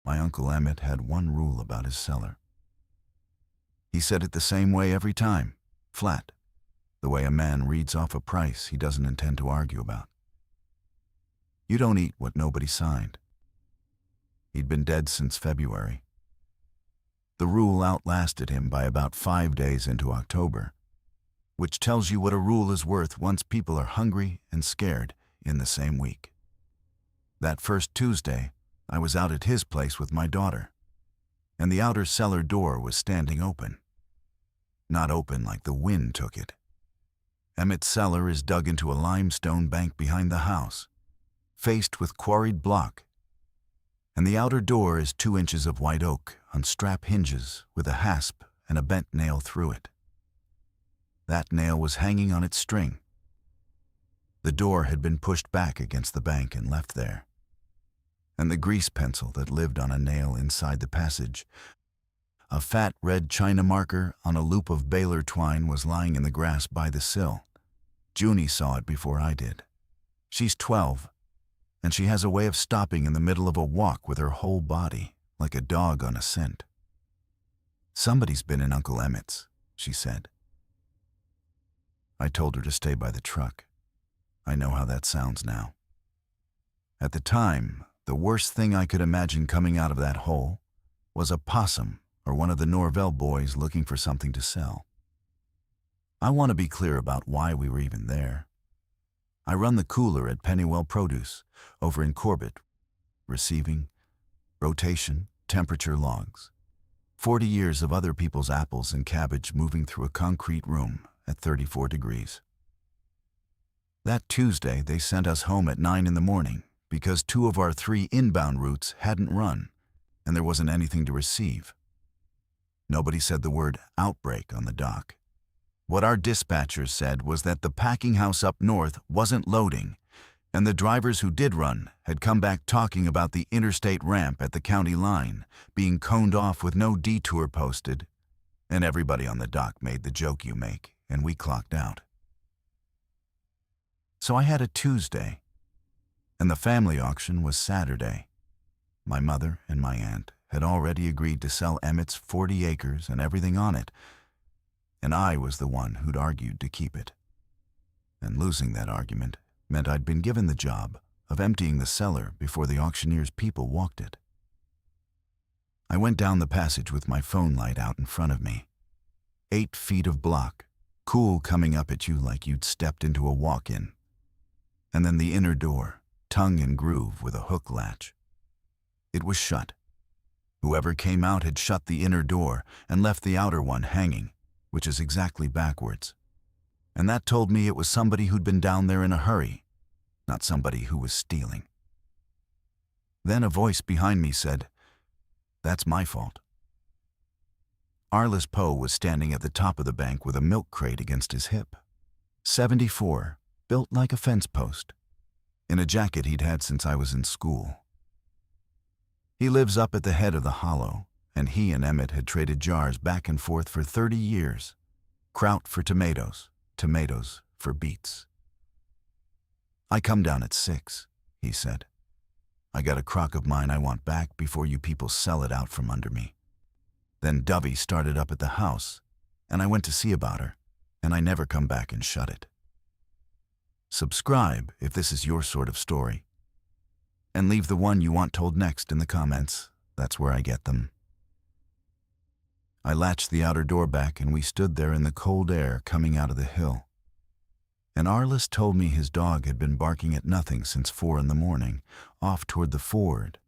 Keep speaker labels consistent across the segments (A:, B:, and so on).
A: My Uncle Emmett had one rule about his cellar. He said it the same way every time, flat, the way a man reads off a price he doesn't intend to argue about. You don't eat what nobody signed. He'd been dead since February. The rule outlasted him by about 5 days into October, which tells you what a rule is worth once people are hungry and scared in the same week. That first Tuesday, I was out at his place with my daughter, and the outer cellar door was standing open. Not open like the wind took it. Emmett's cellar is dug into a limestone bank behind the house, faced with quarried block, and the outer door is 2 inches of white oak on strap hinges with a hasp and a bent nail through it. That nail was hanging on its string. The door had been pushed back against the bank and left there, and the grease pencil that lived on a nail inside the passage, a fat red china marker on a loop of baler twine, was lying in the grass by the sill. Junie saw it before I did. She's 12, and she has a way of stopping in the middle of a walk with her whole body, like a dog on a scent. "Somebody's been in Uncle Emmett's," she said. I told her to stay by the truck. I know how that sounds now. At the time, the worst thing I could imagine coming out of that hole was a possum or one of the Norvell boys looking for something to sell. I want to be clear about why we were even there. I run the cooler at Pennywell Produce over in Corbett, receiving, rotation, temperature logs, 40 years of other people's apples and cabbage moving through a concrete room at 34 degrees. That Tuesday, they sent us home at 9 in the morning because 2 of our 3 inbound routes hadn't run and there wasn't anything to receive. Nobody said the word outbreak on the dock. What our dispatchers said was that the packing house up north wasn't loading, and the drivers who did run had come back talking about the interstate ramp at the county line being coned off with no detour posted, and everybody on the dock made the joke you make, and we clocked out. So I had a Tuesday, and the family auction was Saturday. My mother and my aunt had already agreed to sell Emmett's 40 acres and everything on it, and I was the one who'd argued to keep it. And losing that argument meant I'd been given the job of emptying the cellar before the auctioneer's people walked it. I went down the passage with my phone light out in front of me. 8 feet of block, cool coming up at you like you'd stepped into a walk-in. And then the inner door, tongue and groove with a hook latch. It was shut. Whoever came out had shut the inner door and left the outer one hanging, which is exactly backwards. And that told me it was somebody who'd been down there in a hurry, not somebody who was stealing. Then a voice behind me said, "That's my fault." Arliss Poe was standing at the top of the bank with a milk crate against his hip. 74, built like a fence post, in a jacket he'd had since I was in school. He lives up at the head of the hollow, and he and Emmett had traded jars back and forth for 30 years. Kraut for tomatoes, tomatoes for beets. "I come down at 6, he said. "I got a crock of mine I want back before you people sell it out from under me." Then Dovey started up at the house, and I went to see about her, and I never come back and shut it. Subscribe if this is your sort of story. And leave the one you want told next in the comments. That's where I get them. I latched the outer door back and we stood there in the cold air coming out of the hill. And Arliss told me his dog had been barking at nothing since 4 in the morning, off toward the ford,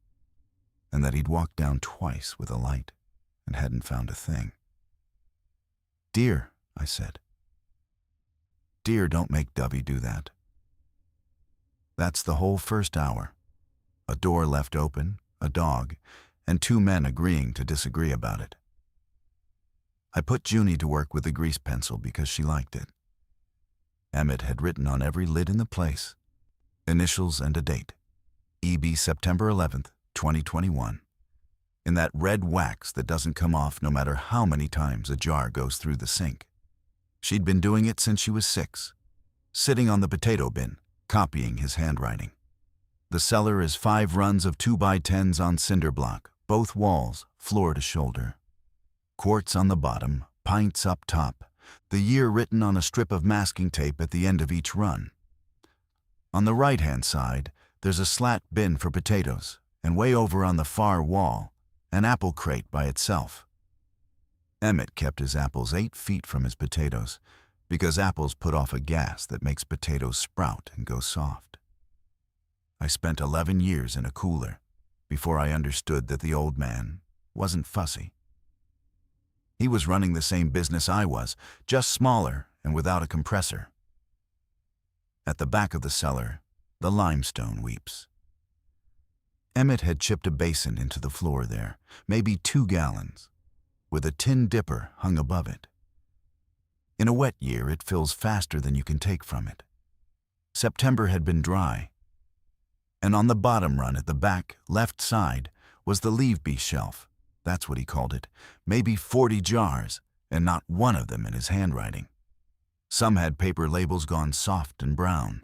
A: and that he'd walked down twice with a light and hadn't found a thing. "Deer," I said. "Deer don't make Dovey do that." That's the whole first hour. A door left open, a dog, and 2 men agreeing to disagree about it. I put Junie to work with the grease pencil because she liked it. Emmett had written on every lid in the place, initials and a date, EB September 11th, 2021, in that red wax that doesn't come off no matter how many times a jar goes through the sink. She'd been doing it since she was 6, sitting on the potato bin, copying his handwriting. The cellar is 5 runs of 2x10s on cinder block, both walls, floor to shoulder. Quartz on the bottom, pints up top, the year written on a strip of masking tape at the end of each run. On the right-hand side, there's a slat bin for potatoes, and way over on the far wall, an apple crate by itself. Emmett kept his apples 8 feet from his potatoes, because apples put off a gas that makes potatoes sprout and go soft. I spent 11 years in a cooler before I understood that the old man wasn't fussy. He was running the same business I was, just smaller and without a compressor. At the back of the cellar, the limestone weeps. Emmett had chipped a basin into the floor there, maybe 2 gallons, with a tin dipper hung above it. In a wet year, it fills faster than you can take from it. September had been dry, and on the bottom run at the back, left side, was the leave-be shelf. That's what he called it. Maybe 40 jars, and not one of them in his handwriting. Some had paper labels gone soft and brown.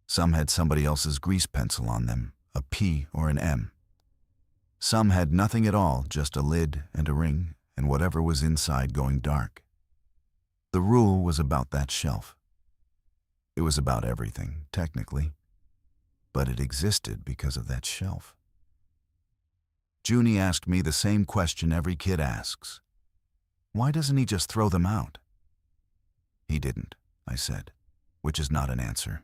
A: Some had somebody else's grease pencil on them, a P or an M. Some had nothing at all, just a lid and a ring, and whatever was inside going dark. The rule was about that shelf. It was about everything, technically, but it existed because of that shelf. Junie asked me the same question every kid asks. Why doesn't he just throw them out? He didn't, I said, which is not an answer.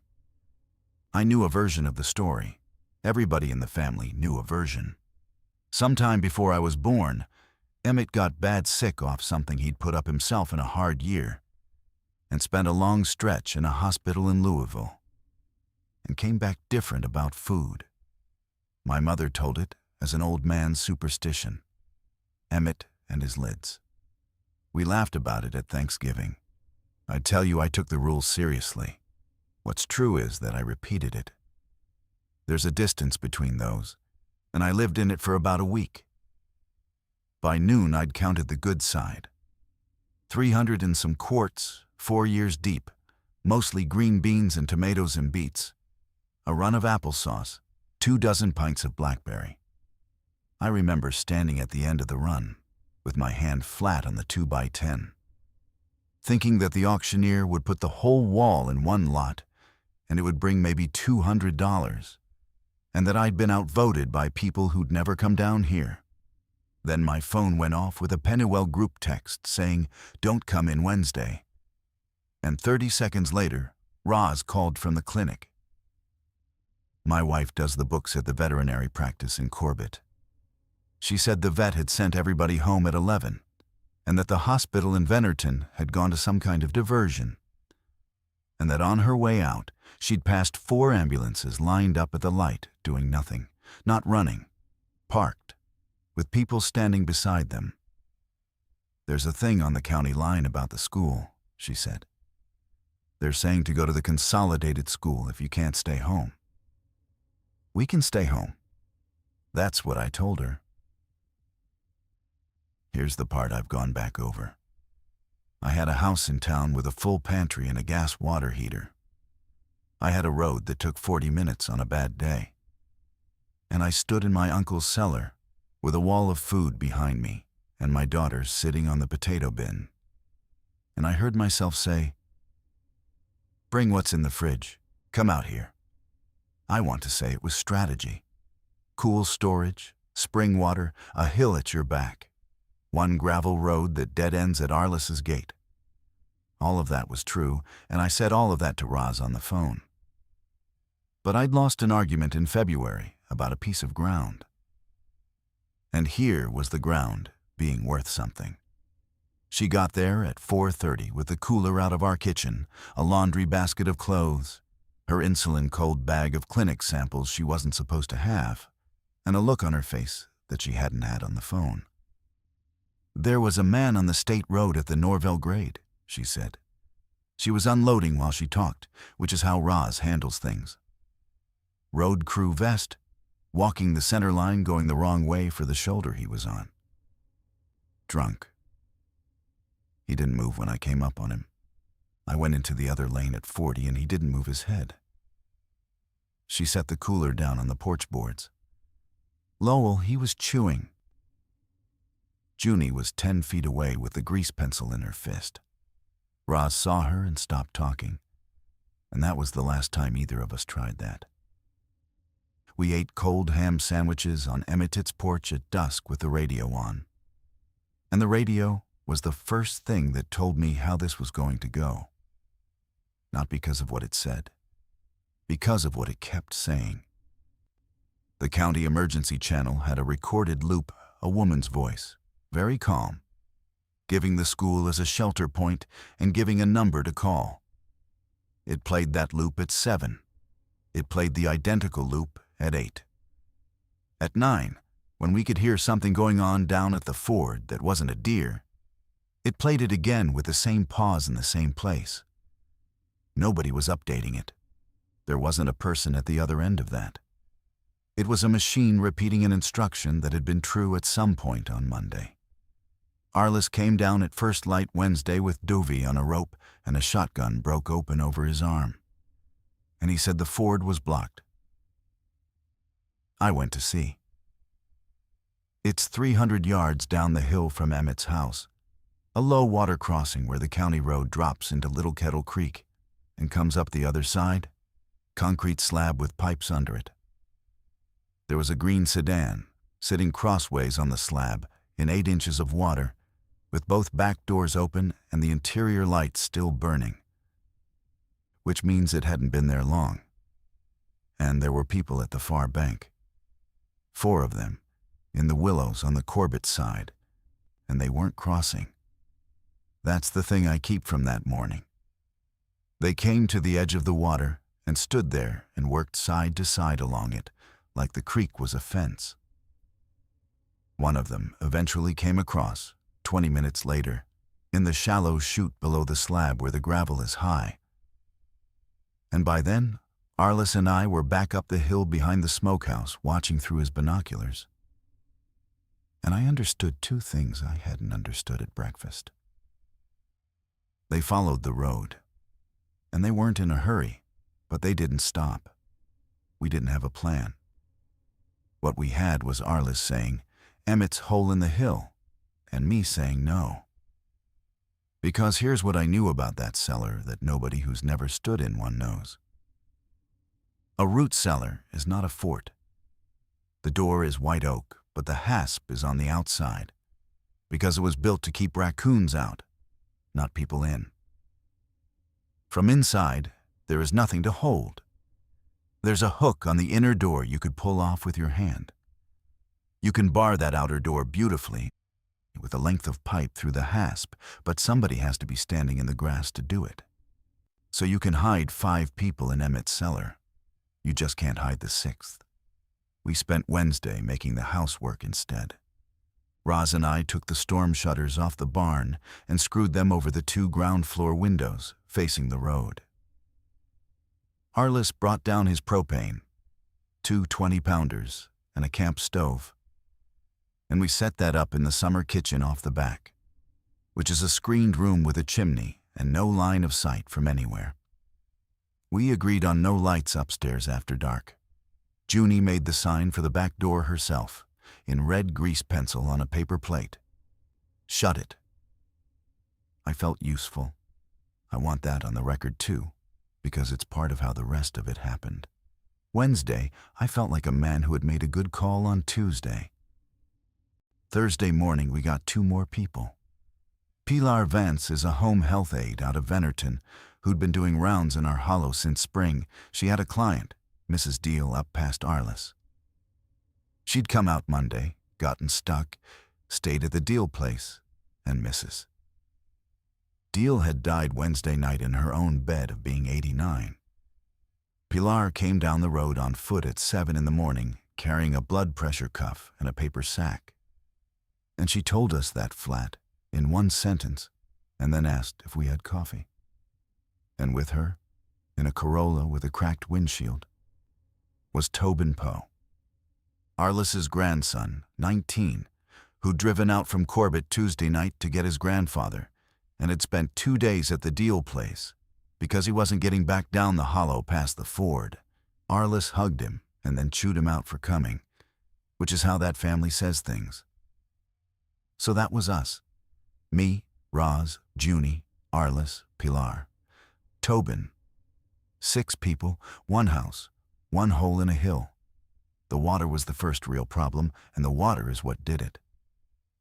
A: I knew a version of the story. Everybody in the family knew a version. Sometime before I was born, Emmett got bad sick off something he'd put up himself in a hard year, and spent a long stretch in a hospital in Louisville, and came back different about food. My mother told it as an old man's superstition. Emmett and his lids. We laughed about it at Thanksgiving. I tell you, I took the rules seriously. What's true is that I repeated it. There's a distance between those, and I lived in it for about a week. By noon, I'd counted the good side. 300 and some quarts, 4 years deep, mostly green beans and tomatoes and beets. A run of applesauce, 24 pints of blackberry. I remember standing at the end of the run, with my hand flat on the 2x10, thinking that the auctioneer would put the whole wall in one lot, and it would bring maybe $200, and that I'd been outvoted by people who'd never come down here. Then my phone went off with a Pennywell group text saying, "Don't come in Wednesday." And 30 seconds later, Roz called from the clinic. My wife does the books at the veterinary practice in Corbett. She said the vet had sent everybody home at 11, and that the hospital in Vennerton had gone to some kind of diversion, and that on her way out, she'd passed 4 ambulances lined up at the light, doing nothing, not running, parked, with people standing beside them. There's a thing on the county line about the school, she said. They're saying to go to the consolidated school if you can't stay home. We can stay home. That's what I told her. Here's the part I've gone back over. I had a house in town with a full pantry and a gas water heater. I had a road that took 40 minutes on a bad day. And I stood in my uncle's cellar with a wall of food behind me and my daughter sitting on the potato bin. And I heard myself say, "Bring what's in the fridge. Come out here." I want to say it was strategy. Cool storage, spring water, a hill at your back, one gravel road that dead ends at Arliss's gate. All of that was true, and I said all of that to Roz on the phone. But I'd lost an argument in February about a piece of ground. And here was the ground being worth something. She got there at 4:30 with the cooler out of our kitchen, a laundry basket of clothes, her insulin cold bag of clinic samples she wasn't supposed to have, and a look on her face that she hadn't had on the phone. "There was a man on the state road at the Norvell grade," she said. She was unloading while she talked, which is how Roz handles things. Road crew vest, walking the center line going the wrong way for the shoulder he was on. Drunk. He didn't move when I came up on him. I went into the other lane at 40 and he didn't move his head. She set the cooler down on the porch boards. Lowell, he was chewing. Junie was 10 feet away with the grease pencil in her fist. Roz saw her and stopped talking, and that was the last time either of us tried that. We ate cold ham sandwiches on Emmett's porch at dusk with the radio on. And the radio was the first thing that told me how this was going to go. Not because of what it said, because of what it kept saying. The county emergency channel had a recorded loop, a woman's voice, very calm, giving the school as a shelter point and giving a number to call. It played that loop at 7. It played the identical loop at 8. At 9, when we could hear something going on down at the ford that wasn't a deer, it played it again with the same pause in the same place. Nobody was updating it. There wasn't a person at the other end of that. It was a machine repeating an instruction that had been true at some point on Monday. Arliss came down at first light Wednesday with Dovey on a rope, and a shotgun broke open over his arm. And he said the ford was blocked. I went to see. It's 300 yards down the hill from Emmett's house, a low water crossing where the county road drops into Little Kettle Creek and comes up the other side, concrete slab with pipes under it. There was a green sedan sitting crossways on the slab in 8 inches of water, with both back doors open and the interior lights still burning, which means it hadn't been there long. And there were people at the far bank. 4 of them, in the willows on the Corbett side, and they weren't crossing. That's the thing I keep from that morning. They came to the edge of the water and stood there and worked side to side along it, like the creek was a fence. One of them eventually came across, 20 minutes later, in the shallow chute below the slab where the gravel is high. And by then, Arliss and I were back up the hill behind the Smokehouse, watching through his binoculars. And I understood 2 things I hadn't understood at breakfast. They followed the road, and they weren't in a hurry, but they didn't stop. We didn't have a plan. What we had was Arliss saying, "Emmett's hole in the hill," and me saying no. Because here's what I knew about that cellar that nobody who's never stood in one knows. A root cellar is not a fort. The door is white oak, but the hasp is on the outside, because it was built to keep raccoons out, not people in. From inside, there is nothing to hold. There's a hook on the inner door you could pull off with your hand. You can bar that outer door beautifully with a length of pipe through the hasp, but somebody has to be standing in the grass to do it. So you can hide 5 people in Emmett's cellar. You just can't hide the 6th. We spent Wednesday making the house work instead. Roz and I took the storm shutters off the barn and screwed them over the 2 ground floor windows facing the road. Arliss brought down his propane, 2 20-pounders, and a camp stove. And we set that up in the summer kitchen off the back, which is a screened room with a chimney and no line of sight from anywhere. We agreed on no lights upstairs after dark. Junie made the sign for the back door herself, in red grease pencil on a paper plate. Shut it. I felt useful. I want that on the record too, because it's part of how the rest of it happened. Wednesday, I felt like a man who had made a good call on Tuesday. Thursday morning, we got 2 more people. Pilar Vance is a home health aide out of Venerton who'd been doing rounds in our hollow since spring. She had a client, Mrs. Deal, up past Arliss. She'd come out Monday, gotten stuck, stayed at the Deal place, and Mrs. Deal had died Wednesday night in her own bed of being 89. Pilar came down the road on foot at 7 in the morning, carrying a blood pressure cuff and a paper sack. And she told us that flat, in 1 sentence, and then asked if we had coffee. And with her, in a Corolla with a cracked windshield, was Tobin Poe, Arliss's grandson, 19, who'd driven out from Corbett Tuesday night to get his grandfather, and had spent 2 days at the Deal place because he wasn't getting back down the hollow past the ford. Arliss hugged him and then chewed him out for coming, which is how that family says things. So that was us. Me, Roz, Junie, Arliss, Pilar, Tobin. 6 people, 1 house, 1 hole in a hill. The water was the first real problem, and the water is what did it.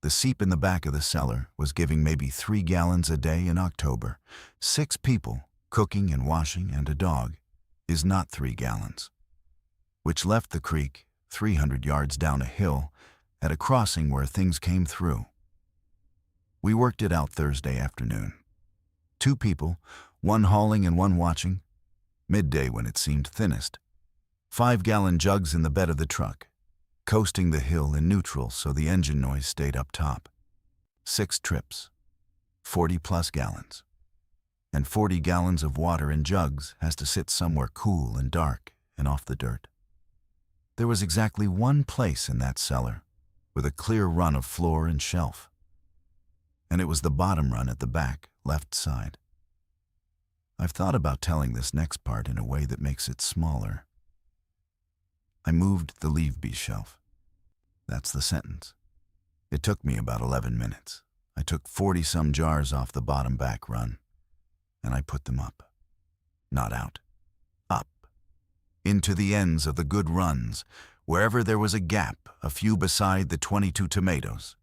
A: The seep in the back of the cellar was giving maybe 3 gallons a day in October. 6 people, cooking and washing, and a dog, is not 3 gallons. Which left the creek 300 yards down a hill at a crossing where things came through. We worked it out Thursday afternoon. 2 people, 1 hauling and 1 watching, midday when it seemed thinnest. 5-gallon jugs in the bed of the truck, coasting the hill in neutral so the engine noise stayed up top. 6 trips, 40-plus gallons. And 40 gallons of water in jugs has to sit somewhere cool and dark and off the dirt. There was exactly 1 place in that cellar with a clear run of floor and shelf. And it was the bottom run at the back, left side. I've thought about telling this next part in a way that makes it smaller. I moved the leave-be shelf. That's the sentence. It took me about 11 minutes. I took 40-some jars off the bottom back run, and I put them up. Not out. Up. Into the ends of the good runs, wherever there was a gap, a few beside the 22 tomatoes,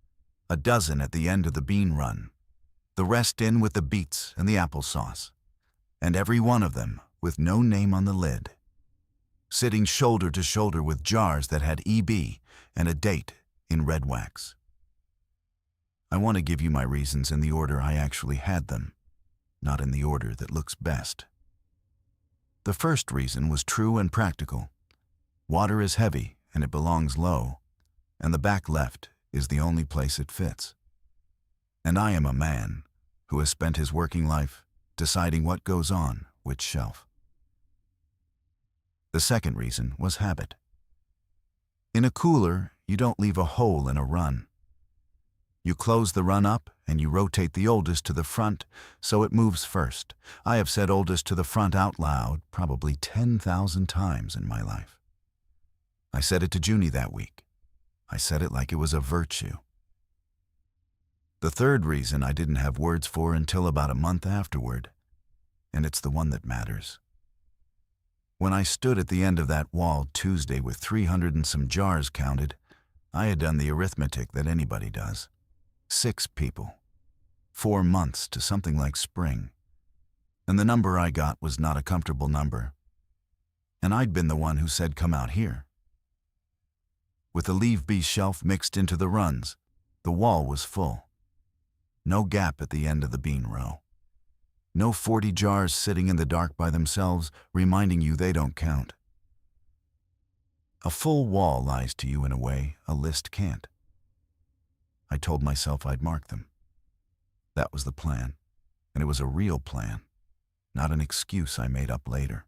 A: a dozen at the end of the bean run, the rest in with the beets and the applesauce, and every one of them with no name on the lid, sitting shoulder to shoulder with jars that had EB and a date in red wax. I want to give you my reasons in the order I actually had them, not in the order that looks best. The first reason was true and practical. Water is heavy and it belongs low, and the back left is the only place it fits. And I am a man who has spent his working life deciding what goes on which shelf. The second reason was habit. In a cooler, you don't leave a hole in a run. You close the run up and you rotate the oldest to the front so it moves first. I have said oldest to the front out loud probably 10,000 times in my life. I said it to Junie that week. I said it like it was a virtue. The third reason I didn't have words for until about a month afterward, and it's the one that matters. When I stood at the end of that wall Tuesday with 300 and some jars counted, I had done the arithmetic that anybody does. 6 people, 4 months to something like spring, and the number I got was not a comfortable number. And I'd been the one who said come out here. With the leave-be shelf mixed into the runs, the wall was full. No gap at the end of the bean row. No 40 jars sitting in the dark by themselves, reminding you they don't count. A full wall lies to you in a way a list can't. I told myself I'd mark them. That was the plan, and it was a real plan, not an excuse I made up later.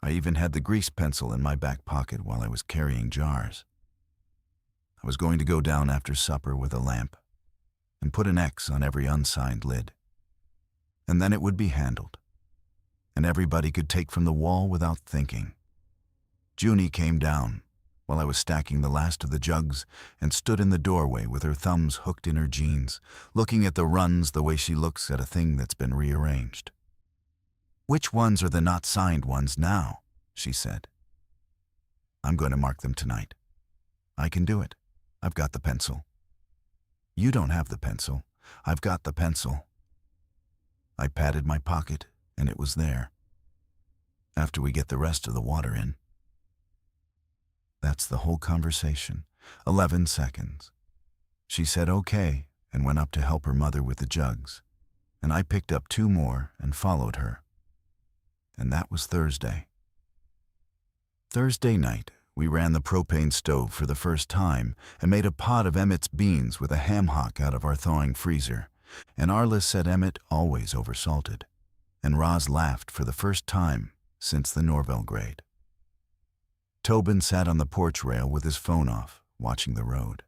A: I even had the grease pencil in my back pocket while I was carrying jars. I was going to go down after supper with a lamp and put an X on every unsigned lid. And then it would be handled, and everybody could take from the wall without thinking. Junie came down while I was stacking the last of the jugs and stood in the doorway with her thumbs hooked in her jeans, looking at the runs the way she looks at a thing that's been rearranged. "Which ones are the not signed ones now?" she said. "I'm going to mark them tonight. I can do it. I've got the pencil." "You don't have the pencil. I've got the pencil." I patted my pocket, and it was there. "After we get the rest of the water in." That's the whole conversation. 11 seconds. She said okay and went up to help her mother with the jugs, and I picked up 2 more and followed her. And that was Thursday. Thursday night, we ran the propane stove for the first time and made a pot of Emmett's beans with a ham hock out of our thawing freezer, and Arliss said Emmett always oversalted, and Roz laughed for the first time since the Norvell grade. Tobin sat on the porch rail with his phone off, watching the road.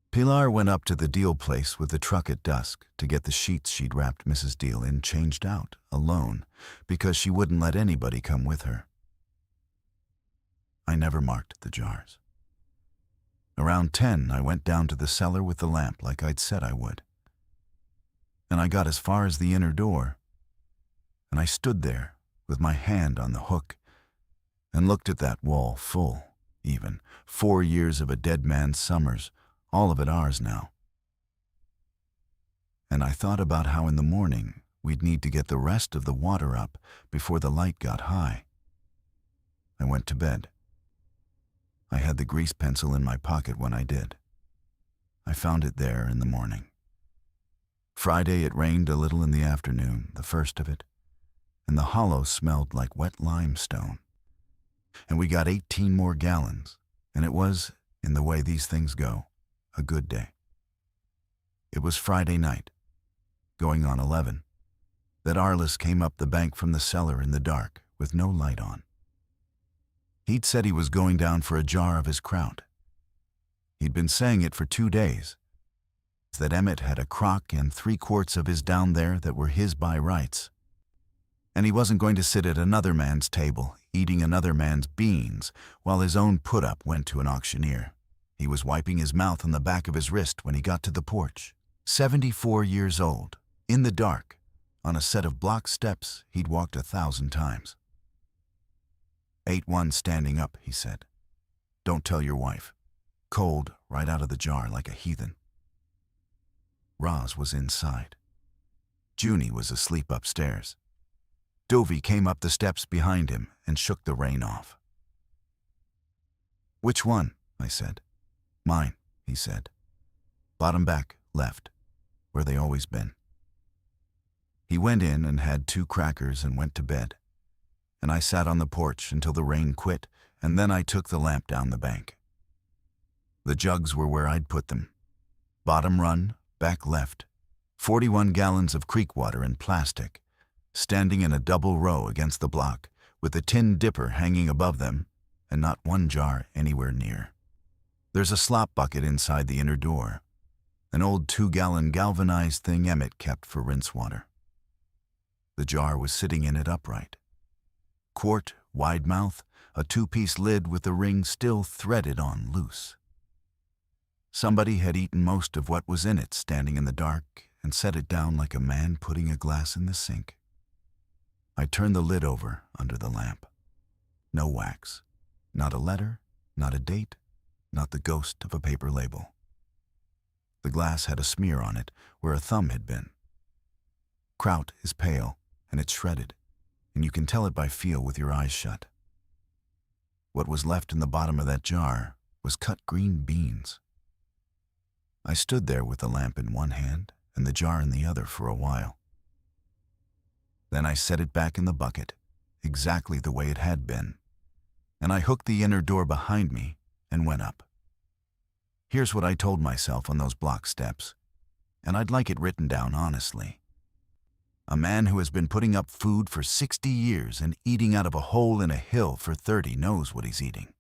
A: Pilar went up to the Deal place with the truck at dusk to get the sheets she'd wrapped Mrs. Deal in changed out, alone, because she wouldn't let anybody come with her. I never marked the jars. Around 10, I went down to the cellar with the lamp like I'd said I would. And I got as far as the inner door, and I stood there with my hand on the hook and looked at that wall full, even 4 years of a dead man's summers, all of it ours now. And I thought about how in the morning we'd need to get the rest of the water up before the light got high. I went to bed. I had the grease pencil in my pocket when I did. I found it there in the morning. Friday it rained a little in the afternoon, the first of it, and the hollow smelled like wet limestone. And we got 18 more gallons, and it was, in the way these things go, a good day. It was Friday night, going on 11, that Arliss came up the bank from the cellar in the dark with no light on. He'd said he was going down for a jar of his kraut. He'd been saying it for 2 days, that Emmett had a crock and 3 quarts of his down there that were his by rights. And he wasn't going to sit at another man's table, eating another man's beans, while his own put-up went to an auctioneer. He was wiping his mouth on the back of his wrist when he got to the porch. 74 years old, in the dark, on a set of block steps he'd walked 1,000 times. "Ate one standing up," he said. "Don't tell your wife. Cold, right out of the jar like a heathen." Roz was inside. Junie was asleep upstairs. Dovey came up the steps behind him and shook the rain off. "Which one?" I said. "Mine," he said. "Bottom back, left, where they always been." He went in and had 2 crackers and went to bed, and I sat on the porch until the rain quit, and then I took the lamp down the bank. The jugs were where I'd put them. Bottom run, back left, 41 gallons of creek water in plastic, standing in a double row against the block, with a tin dipper hanging above them, and not one jar anywhere near. There's a slop bucket inside the inner door, an old 2-gallon galvanized thing Emmett kept for rinse water. The jar was sitting in it upright. Quart, wide mouth, a 2-piece lid with the ring still threaded on loose. Somebody had eaten most of what was in it standing in the dark and set it down like a man putting a glass in the sink. I turned the lid over under the lamp. No wax, not a letter, not a date, not the ghost of a paper label. The glass had a smear on it where a thumb had been. Kraut is pale, and it's shredded, and you can tell it by feel with your eyes shut. What was left in the bottom of that jar was cut green beans. I stood there with the lamp in one hand and the jar in the other for a while. Then I set it back in the bucket, exactly the way it had been, and I hooked the inner door behind me and went up. Here's what I told myself on those block steps, and I'd like it written down honestly. A man who has been putting up food for 60 years and eating out of a hole in a hill for 30 knows what he's eating.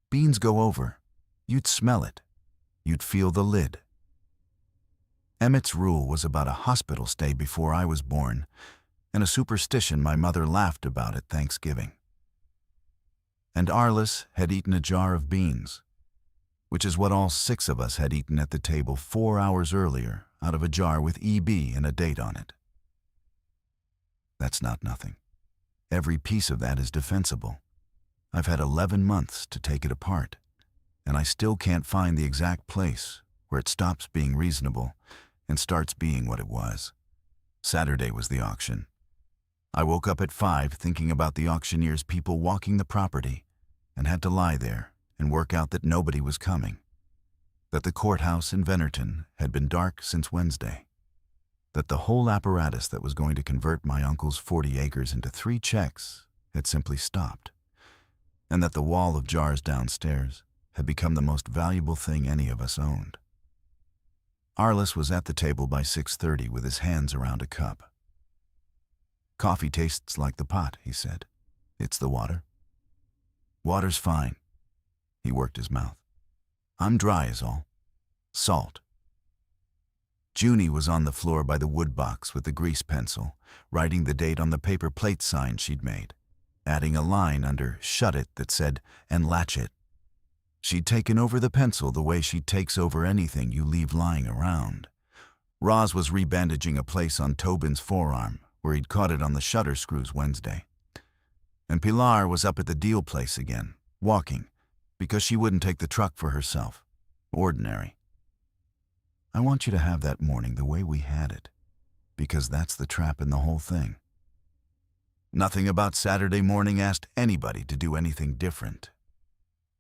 A: Beans go over. You'd smell it. You'd feel the lid. Emmett's rule was about a hospital stay before I was born, and a superstition my mother laughed about at Thanksgiving. And Arliss had eaten a jar of beans, which is what all 6 of us had eaten at the table 4 hours earlier out of a jar with EB and a date on it. That's not nothing. Every piece of that is defensible. I've had 11 months to take it apart, and I still can't find the exact place where it stops being reasonable and starts being what it was. Saturday was the auction. I woke up at 5 thinking about the auctioneer's people walking the property and had to lie there and work out that nobody was coming, that the courthouse in Vennerton had been dark since Wednesday, that the whole apparatus that was going to convert my uncle's 40 acres into 3 checks had simply stopped, and that the wall of jars downstairs had become the most valuable thing any of us owned. Arliss was at the table by 6:30 with his hands around a cup. "Coffee tastes like the pot," he said. "It's the water." "Water's fine." He worked his mouth. "I'm dry is all. Salt." Junie was on the floor by the wood box with the grease pencil, writing the date on the paper plate sign she'd made, adding a line under "shut it" that said, "and latch it." She'd taken over the pencil the way she takes over anything you leave lying around. Roz was rebandaging a place on Tobin's forearm, where he'd caught it on the shutter screws Wednesday. And Pilar was up at the deal place again, walking, because she wouldn't take the truck for herself. Ordinary. I want you to have that morning the way we had it, because that's the trap in the whole thing. Nothing about Saturday morning asked anybody to do anything different.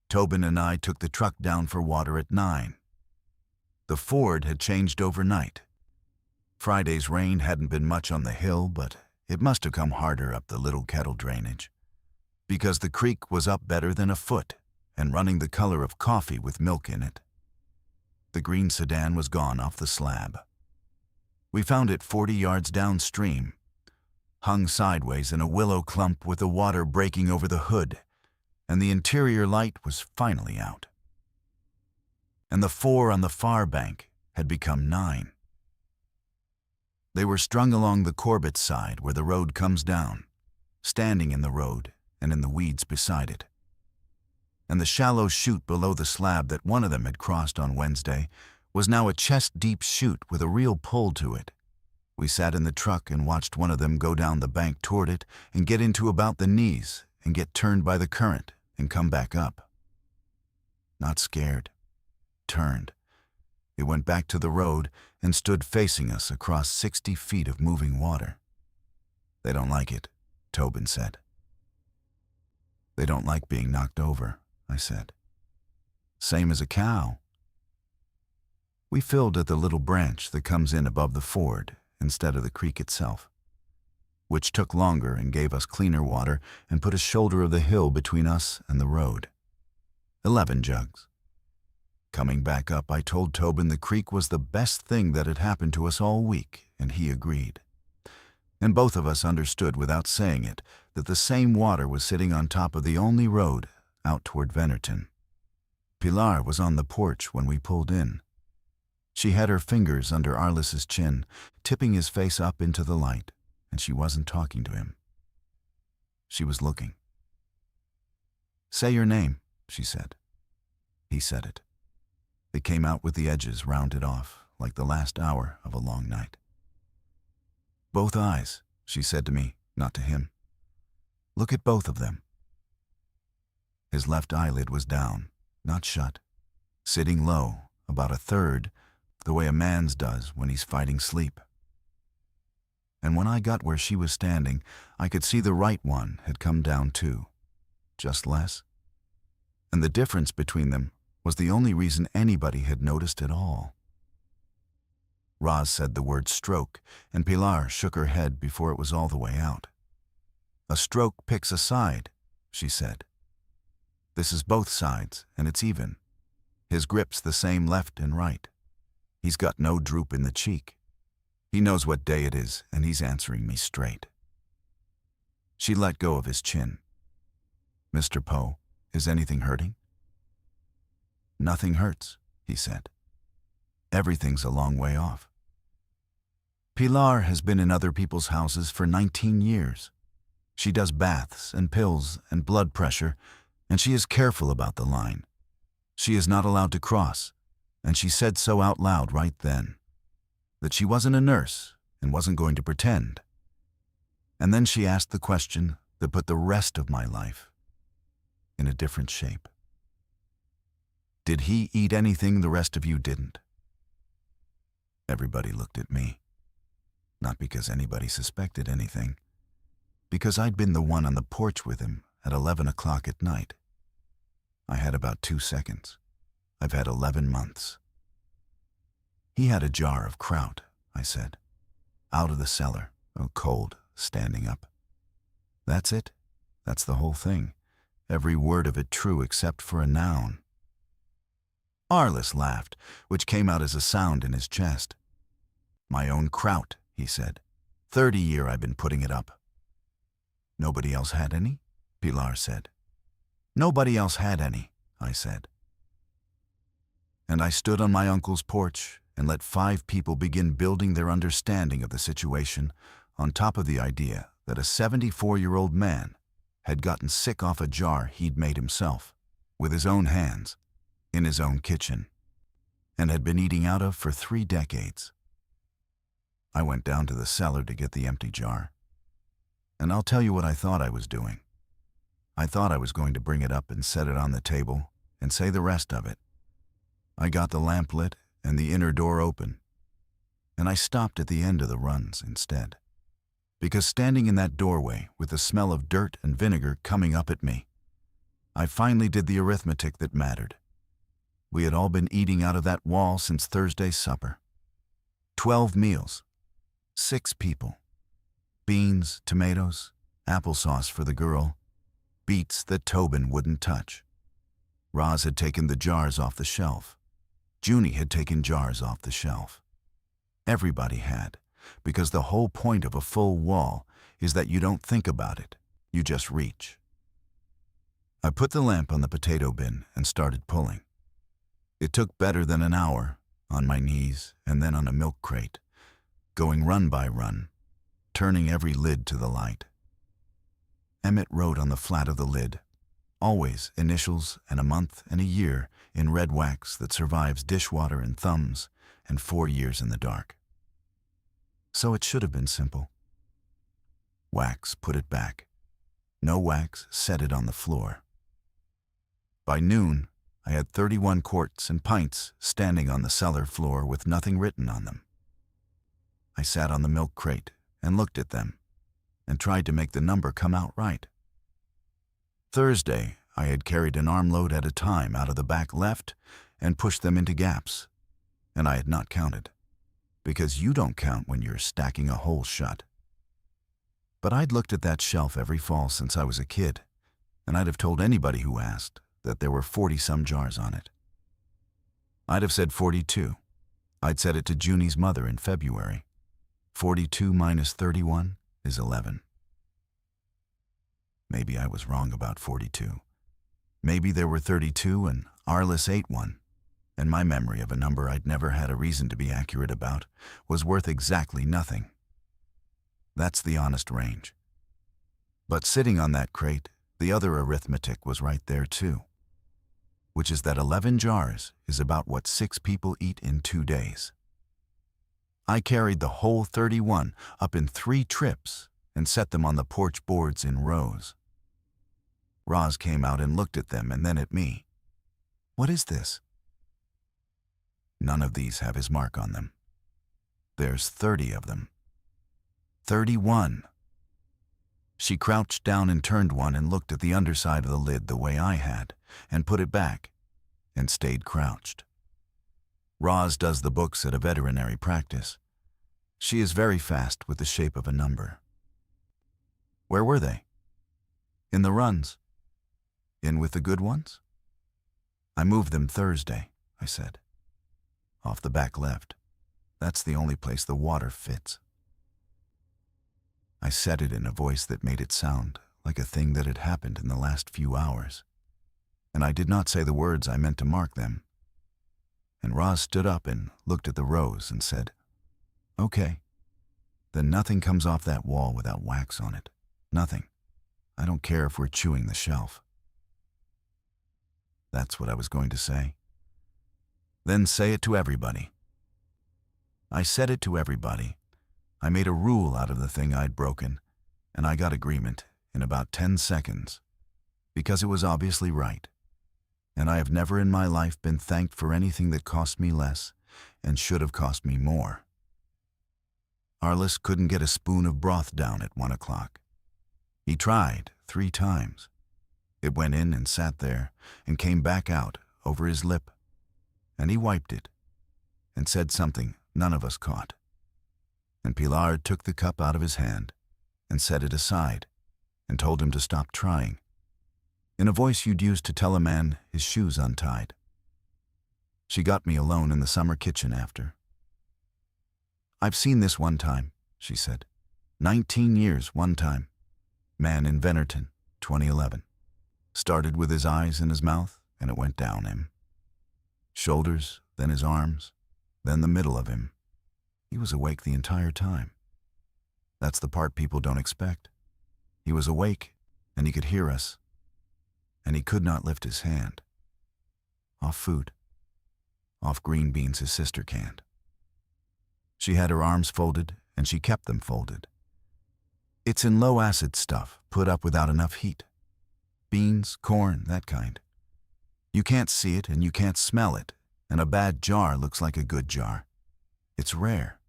A: Tobin and I took the truck down for water at 9. The ford had changed overnight. Friday's rain hadn't been much on the hill, but it must have come harder up the Little Kettle drainage, because the creek was up better than a foot and running the color of coffee with milk in it. The green sedan was gone off the slab. We found it 40 yards downstream, hung sideways in a willow clump with the water breaking over the hood, and the interior light was finally out. And the 4 on the far bank had become 9. They were strung along the Corbett side where the road comes down, standing in the road and in the weeds beside it. And the shallow chute below the slab that one of them had crossed on Wednesday was now a chest-deep chute with a real pull to it. We sat in the truck and watched one of them go down the bank toward it and get into about the knees and get turned by the current and come back up. Not scared. Turned. It went back to the road and stood facing us across 60 feet of moving water. They don't like it, Tobin said. They don't like being knocked over, I said. Same as a cow. We filled at the little branch that comes in above the ford instead of the creek itself, which took longer and gave us cleaner water and put a shoulder of the hill between us and the road. 11 jugs. Coming back up, I told Tobin the creek was the best thing that had happened to us all week, and he agreed. And both of us understood without saying it that the same water was sitting on top of the only road out toward Venerton. Pilar was on the porch when we pulled in. She had her fingers under Arliss's chin, tipping his face up into the light, and she wasn't talking to him. She was looking. Say your name, she said. He said it. It came out with the edges rounded off, like the last hour of a long night. Both eyes, she said to me, not to him. Look at both of them. His left eyelid was down, not shut, sitting low, about a third, the way a man's does when he's fighting sleep. And when I got where she was standing, I could see the right one had come down too, just less. And the difference between them was the only reason anybody had noticed at all. Roz said the word stroke, and Pilar shook her head before it was all the way out. A stroke picks a side, she said. This is both sides, and it's even. His grip's the same left and right. He's got no droop in the cheek. He knows what day it is, and he's answering me straight. She let go of his chin. Mr. Poe, is anything hurting? Nothing hurts, he said. Everything's a long way off. Pilar has been in other people's houses for 19 years. She does baths and pills and blood pressure, and she is careful about the line. She is not allowed to cross, and she said so out loud right then, that she wasn't a nurse and wasn't going to pretend. And then she asked the question that put the rest of my life in a different shape. Did he eat anything the rest of you didn't? Everybody looked at me. Not because anybody suspected anything, because I'd been the one on the porch with him at 11 o'clock at night. I had about 2 seconds. I've had 11 months. He had a jar of kraut, I said. Out of the cellar, cold, standing up. That's it. That's the whole thing. Every word of it true except for a noun. Arliss laughed, which came out as a sound in his chest. My own kraut, he said. 30 year I've been putting it up. Nobody else had any? Pilar said. Nobody else had any, I said. And I stood on my uncle's porch and let 5 people begin building their understanding of the situation on top of the idea that a 74-year-old man had gotten sick off a jar he'd made himself, with his own hands, in his own kitchen, and had been eating out of for 3 decades. I went down to the cellar to get the empty jar, and I'll tell you what I thought I was doing. I thought I was going to bring it up and set it on the table and say the rest of it. I got the lamp lit and the inner door open, and I stopped at the end of the runs instead, because standing in that doorway with the smell of dirt and vinegar coming up at me, I finally did the arithmetic that mattered. We had all been eating out of that wall since Thursday's supper. 12 meals, 6 people. Beans, tomatoes, applesauce for the girl, beets that Tobin wouldn't touch. Roz had taken the jars off the shelf. Junie had taken jars off the shelf. Everybody had, because the whole point of a full wall is that you don't think about it, you just reach. I put the lamp on the potato bin and started pulling. It took better than an hour, on my knees and then on a milk crate, going run by run, turning every lid to the light. Emmett wrote on the flat of the lid, always initials and a month and a year in red wax that survives dishwater and thumbs and 4 years in the dark. So it should have been simple. Wax, put it back. No wax, set it on the floor. By noon, I had 31 quarts and pints standing on the cellar floor with nothing written on them. I sat on the milk crate and looked at them and tried to make the number come out right. Thursday, I had carried an armload at a time out of the back left and pushed them into gaps, and I had not counted, because you don't count when you're stacking a hole shut. But I'd looked at that shelf every fall since I was a kid, and I'd have told anybody who asked that there were 40-some jars on it. I'd have said 42. I'd said it to Junie's mother in February. 42 minus 31 is 11. Maybe I was wrong about 42. Maybe there were 32 and Arliss ate one, and my memory of a number I'd never had a reason to be accurate about was worth exactly nothing. That's the honest range. But sitting on that crate, the other arithmetic was right there too, which is that 11 jars is about what 6 people eat in 2 days. I carried the whole 31 up in 3 trips and set them on the porch boards in rows. Roz came out and looked at them and then at me. What is this? None of these have his mark on them. There's 30 of them. 31. She crouched down and turned one and looked at the underside of the lid the way I had, and put it back, and stayed crouched. Roz does the books at a veterinary practice. She is very fast with the shape of a number. Where were they? In the runs. In with the good ones? I moved them Thursday, I said. Off the back left. That's the only place the water fits. I said it in a voice that made it sound like a thing that had happened in the last few hours. And I did not say the words I meant to mark them. And Roz stood up and looked at the rows and said, "Okay, then nothing comes off that wall without wax on it. Nothing. I don't care if we're chewing the shelf." That's what I was going to say. Then say it to everybody. I said it to everybody. I made a rule out of the thing I'd broken, and I got agreement in about 10 seconds, because it was obviously right. And I have never in my life been thanked for anything that cost me less and should have cost me more. Arliss couldn't get a spoon of broth down at 1 o'clock. He tried 3 times. It went in and sat there and came back out over his lip, and he wiped it and said something none of us caught. And Pilar took the cup out of his hand and set it aside and told him to stop trying, in a voice you'd use to tell a man his shoes untied. She got me alone in the summer kitchen after. "I've seen this one time," she said. 19 years one time. Man in Venerton, 2011. Started with his eyes and his mouth, and it went down him. Shoulders, then his arms, then the middle of him. He was awake the entire time. That's the part people don't expect. He was awake, and he could hear us, and he could not lift his hand. off food, off green beans his sister canned. She had her arms folded, and she kept them folded. It's in low-acid stuff, put up without enough heat. Beans, corn, that kind. You can't see it and you can't smell it, and a bad jar looks like a good jar. It's rare.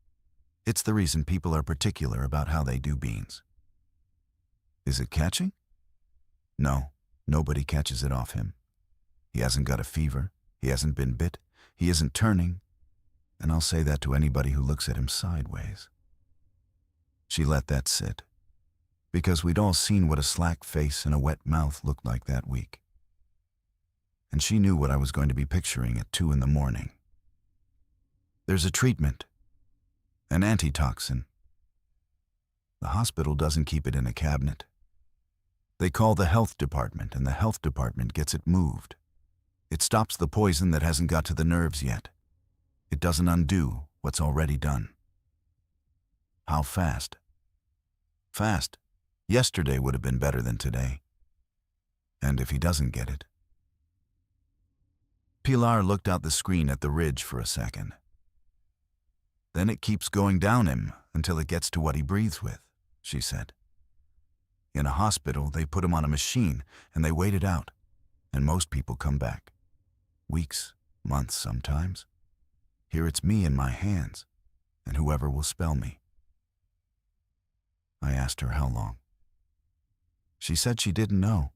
A: It's the reason people are particular about how they do beans. Is it catching? No, nobody catches it off him. He hasn't got a fever. He hasn't been bit. He isn't turning. And I'll say that to anybody who looks at him sideways. She let that sit, because we'd all seen what a slack face and a wet mouth looked like that week. And she knew what I was going to be picturing at 2 a.m. There's a treatment, an antitoxin. The hospital doesn't keep it in a cabinet. They call the health department, and the health department gets it moved. It stops the poison that hasn't got to the nerves yet. It doesn't undo what's already done. How fast? Fast. Yesterday would have been better than today. And if he doesn't get it? Pilar looked out the screen at the ridge for a second. Then it keeps going down him until it gets to what he breathes with, she said. In a hospital, they put him on a machine and they wait it out, and most people come back. Weeks, months sometimes. Here it's me in my hands, and whoever will spell me. I asked her how long. She said she didn't know,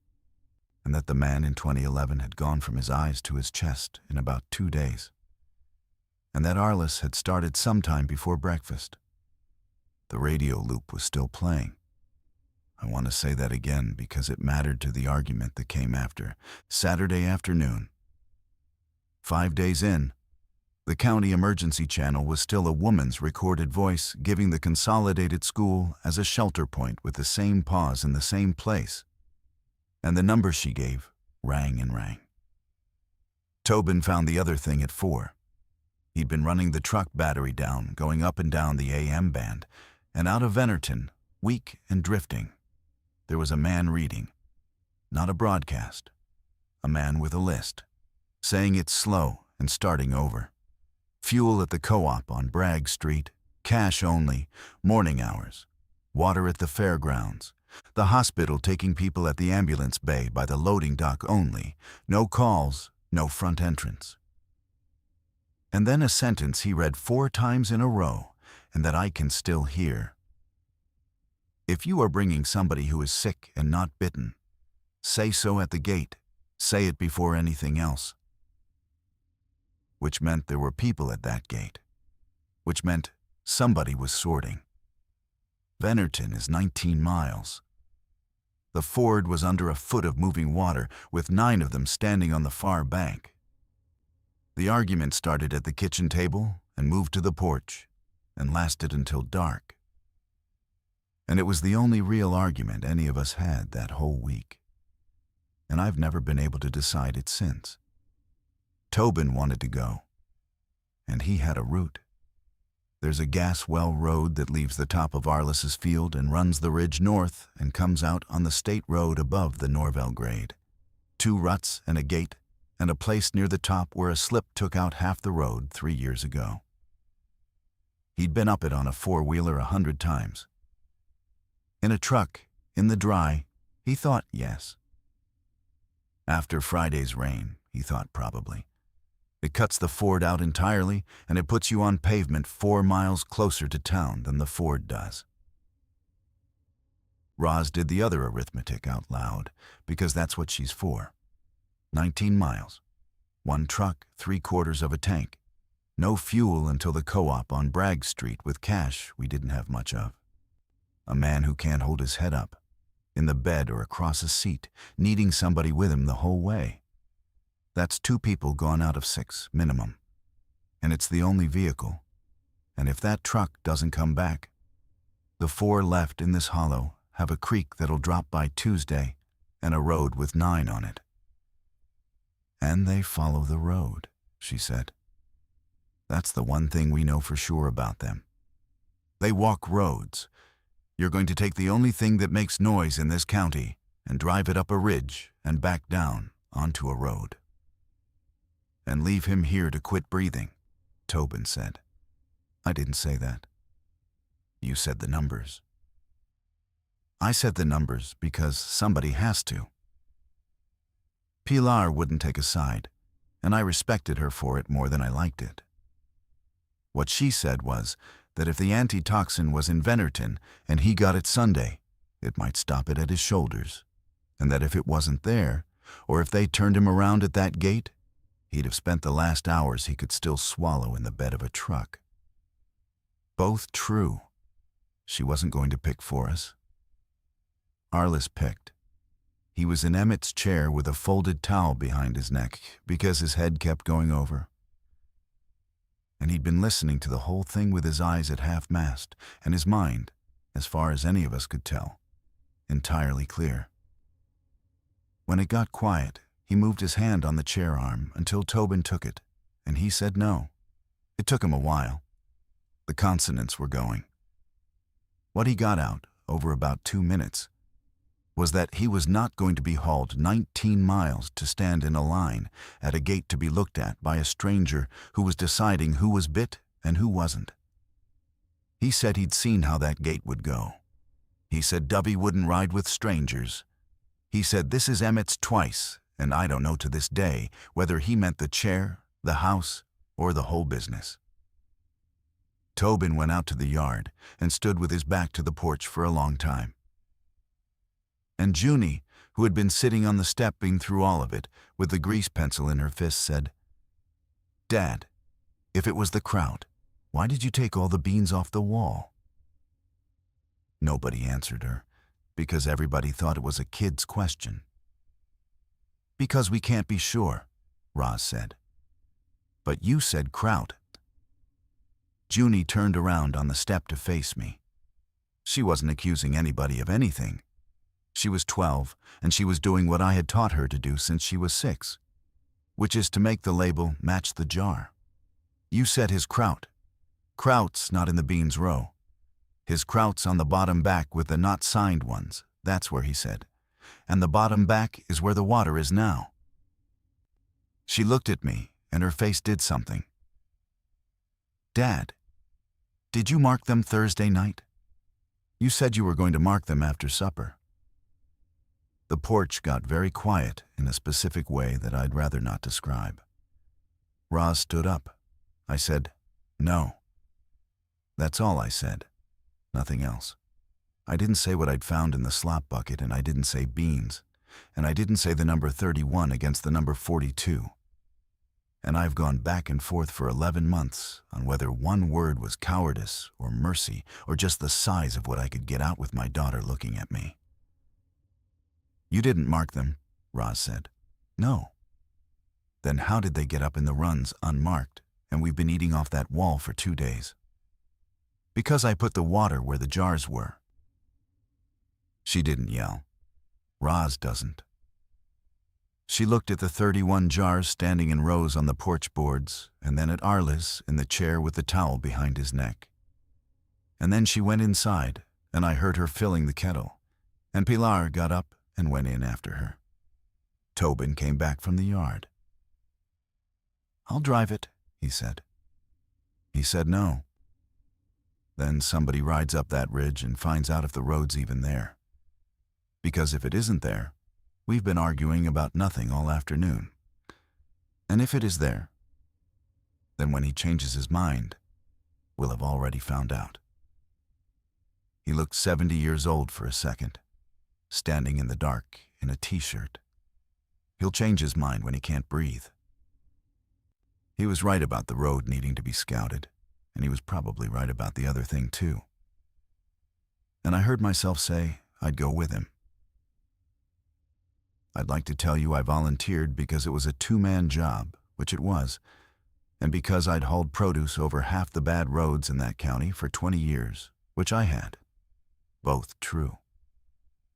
A: and that the man in 2011 had gone from his eyes to his chest in about 2 days, and that Arliss had started sometime before breakfast. The radio loop was still playing. I want to say that again because it mattered to the argument that came after. Saturday afternoon. 5 days in, the county emergency channel was still a woman's recorded voice giving the consolidated school as a shelter point with the same pause in the same place. And the number she gave rang and rang. Tobin found the other thing at 4. He'd been running the truck battery down, going up and down the AM band, and out of Venerton, weak and drifting, there was a man reading. Not a broadcast. A man with a list, saying it's slow and starting over. Fuel at the co-op on Bragg Street, cash only, morning hours, water at the fairgrounds, the hospital taking people at the ambulance bay by the loading dock only, no calls, no front entrance. And then a sentence he read 4 times in a row, and that I can still hear. If you are bringing somebody who is sick and not bitten, say so at the gate, say it before anything else. Which meant there were people at that gate, which meant somebody was sorting. Venerton is 19 miles. The ford was under a foot of moving water, with 9 of them standing on the far bank. The argument started at the kitchen table and moved to the porch, and lasted until dark. And it was the only real argument any of us had that whole week. And I've never been able to decide it since. Tobin wanted to go, and he had a route. There's a gas well road that leaves the top of Arliss's field and runs the ridge north and comes out on the state road above the Norvell grade. 2 ruts and a gate, and a place near the top where a slip took out half the road 3 years ago. He'd been up it on a 4-wheeler 100 times. In a truck, in the dry, he thought yes. After Friday's rain, he thought probably. It cuts the ford out entirely, and it puts you on pavement 4 miles closer to town than the ford does. Roz did the other arithmetic out loud, because that's what she's for. 19 miles. 1 truck, 3/4 of a tank. No fuel until the co-op on Bragg Street with cash we didn't have much of. A man who can't hold his head up, in the bed or across a seat, needing somebody with him the whole way. That's 2 people gone out of 6, minimum. And it's the only vehicle. And if that truck doesn't come back, the 4 left in this hollow have a creek that'll drop by Tuesday and a road with 9 on it. And they follow the road, she said. That's the one thing we know for sure about them. They walk roads. You're going to take the only thing that makes noise in this county and drive it up a ridge and back down onto a road. "And leave him here to quit breathing," Tobin said. "I didn't say that. You said the numbers." "I said the numbers because somebody has to." Pilar wouldn't take a side, and I respected her for it more than I liked it. What she said was that if the antitoxin was in Venerton and he got it Sunday, it might stop it at his shoulders, and that if it wasn't there, or if they turned him around at that gate, he'd have spent the last hours he could still swallow in the bed of a truck. Both true. She wasn't going to pick for us. Arliss picked. He was in Emmett's chair with a folded towel behind his neck because his head kept going over. And he'd been listening to the whole thing with his eyes at half-mast and his mind, as far as any of us could tell, entirely clear. When it got quiet, he moved his hand on the chair arm until Tobin took it, and he said no. It took him a while. The consonants were going. What he got out, over about 2 minutes, was that he was not going to be hauled 19 miles to stand in a line at a gate to be looked at by a stranger who was deciding who was bit and who wasn't. He said he'd seen how that gate would go. He said Dubby wouldn't ride with strangers. He said this is Emmett's twice, and I don't know to this day whether he meant the chair, the house, or the whole business. Tobin went out to the yard and stood with his back to the porch for a long time. And Junie, who had been sitting on the stepping through all of it, with the grease pencil in her fist, said, "Dad, if it was the kraut, why did you take all the beans off the wall?" Nobody answered her, because everybody thought it was a kid's question. "Because we can't be sure," Roz said. "But you said kraut." Junie turned around on the step to face me. She wasn't accusing anybody of anything. She was 12, and she was doing what I had taught her to do since she was 6, which is to make the label match the jar. "You said his kraut. Kraut's not in the beans row. His kraut's on the bottom back with the not signed ones, that's where he said. And the bottom back is where the water is now." She looked at me, and her face did something. "Dad, did you mark them Thursday night? You said you were going to mark them after supper." The porch got very quiet in a specific way that I'd rather not describe. Roz stood up. I said, "No." That's all I said. Nothing else. I didn't say what I'd found in the slop bucket, and I didn't say beans, and I didn't say the number 31 against the number 42. And I've gone back and forth for 11 months on whether one word was cowardice or mercy or just the size of what I could get out with my daughter looking at me. "You didn't mark them," Roz said. "No." "Then how did they get up in the runs unmarked, and we've been eating off that wall for 2 days?" "Because I put the water where the jars were." She didn't yell. Roz doesn't. She looked at the 31 jars standing in rows on the porch boards, and then at Arliss in the chair with the towel behind his neck. And then she went inside, and I heard her filling the kettle, and Pilar got up and went in after her. Tobin came back from the yard. "I'll drive it," he said. He said no. Then somebody rides up that ridge and finds out if the road's even there. Because if it isn't there, we've been arguing about nothing all afternoon. And if it is there, then when he changes his mind, we'll have already found out. He looked 70 years old for a second, standing in the dark in a t-shirt. He'll change his mind when he can't breathe. He was right about the road needing to be scouted, and he was probably right about the other thing too. And I heard myself say I'd go with him. I'd like to tell you I volunteered because it was a 2-man job, which it was, and because I'd hauled produce over half the bad roads in that county for 20 years, which I had. Both true.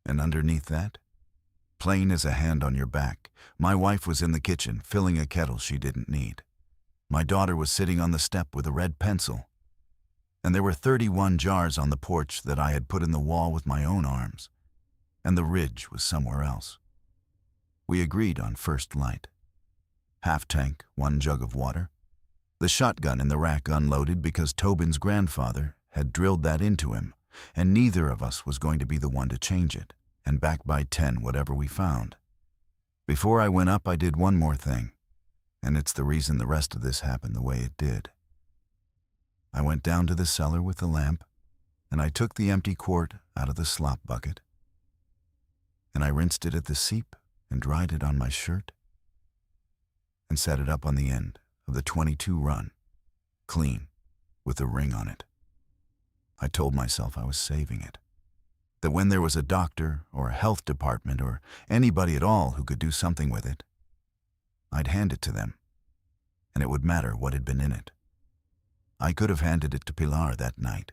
A: And underneath that, plain as a hand on your back, my wife was in the kitchen filling a kettle she didn't need. My daughter was sitting on the step with a red pencil. And there were 31 jars on the porch that I had put in the wall with my own arms. And the ridge was somewhere else. We agreed on first light. half tank, 1 jug of water. The shotgun in the rack unloaded because Tobin's grandfather had drilled that into him, and neither of us was going to be the one to change it, and back by 10 whatever we found. Before I went up, I did one more thing, and it's the reason the rest of this happened the way it did. I went down to the cellar with the lamp, and I took the empty quart out of the slop bucket, and I rinsed it at the seep and dried it on my shirt, and set it up on the end of the 22 run, clean, with a ring on it. I told myself I was saving it, that when there was a doctor or a health department or anybody at all who could do something with it, I'd hand it to them, and it would matter what had been in it. I could have handed it to Pilar that night.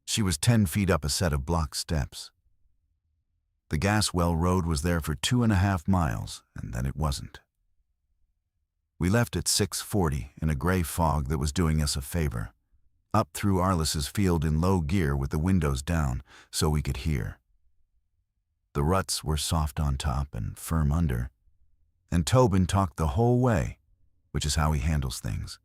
A: She was 10 feet up a set of block steps. The gas well road was there for 2.5 miles, and then it wasn't. We left at 6:40 in a gray fog that was doing us a favor, up through Arliss's field in low gear with the windows down so we could hear. The ruts were soft on top and firm under, and Tobin talked the whole way, which is how he handles things.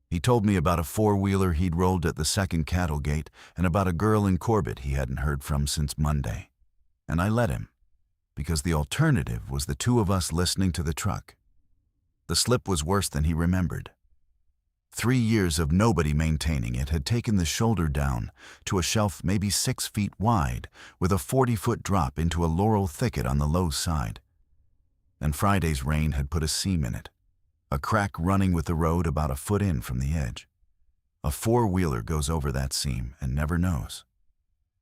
A: He told me about a 4-wheeler he'd rolled at the second cattle gate and about a girl in Corbett he hadn't heard from since Monday. And I let him, because the alternative was the 2 of us listening to the truck. The slip was worse than he remembered. 3 years of nobody maintaining it had taken the shoulder down to a shelf maybe 6 feet wide with a 40-foot drop into a laurel thicket on the low side. And Friday's rain had put a seam in it, a crack running with the road about a foot in from the edge. A 4-wheeler goes over that seam and never knows.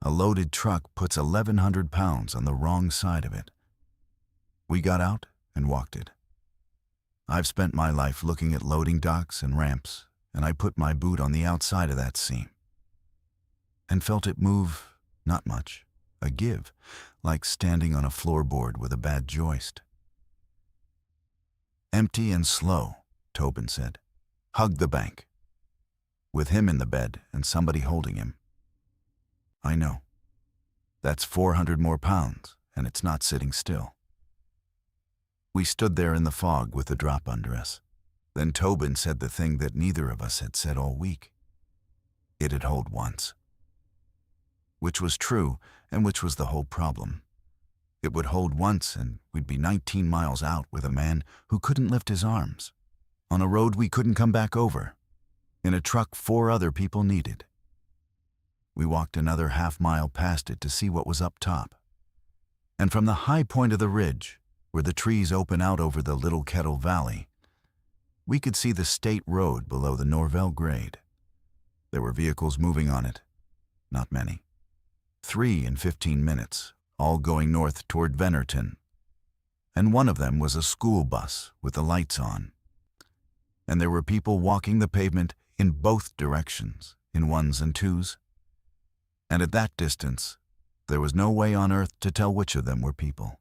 A: A loaded truck puts 1,100 pounds on the wrong side of it. We got out and walked it. I've spent my life looking at loading docks and ramps, and I put my boot on the outside of that seam and felt it move, not much, a give, like standing on a floorboard with a bad joist. Empty and slow, Tobin said. Hugged the bank, with him in the bed and somebody holding him. I know. That's 400 more pounds, and it's not sitting still. We stood there in the fog with the drop under us. Then Tobin said the thing that neither of us had said all week. It'd hold once. Which was true, and which was the whole problem. It would hold once, and we'd be 19 miles out with a man who couldn't lift his arms, on a road we couldn't come back over, in a truck 4 other people needed. We walked another half-mile past it to see what was up top. And from the high point of the ridge, where the trees open out over the Little Kettle Valley, we could see the state road below the Norvell grade. There were vehicles moving on it, not many. 3 in 15 minutes, all going north toward Venerton. And one of them was a school bus with the lights on. And there were people walking the pavement in both directions, in 1s and 2s. And at that distance, there was no way on earth to tell which of them were people.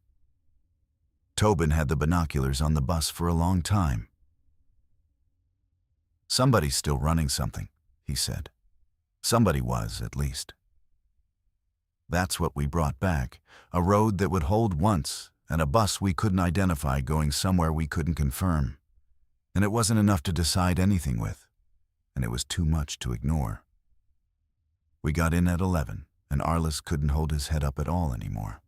A: Tobin had the binoculars on the bus for a long time. Somebody's still running something, he said. Somebody was, at least. That's what we brought back, a road that would hold once, and a bus we couldn't identify going somewhere we couldn't confirm. And it wasn't enough to decide anything with, and it was too much to ignore. We got in at 11, and Arliss couldn't hold his head up at all anymore.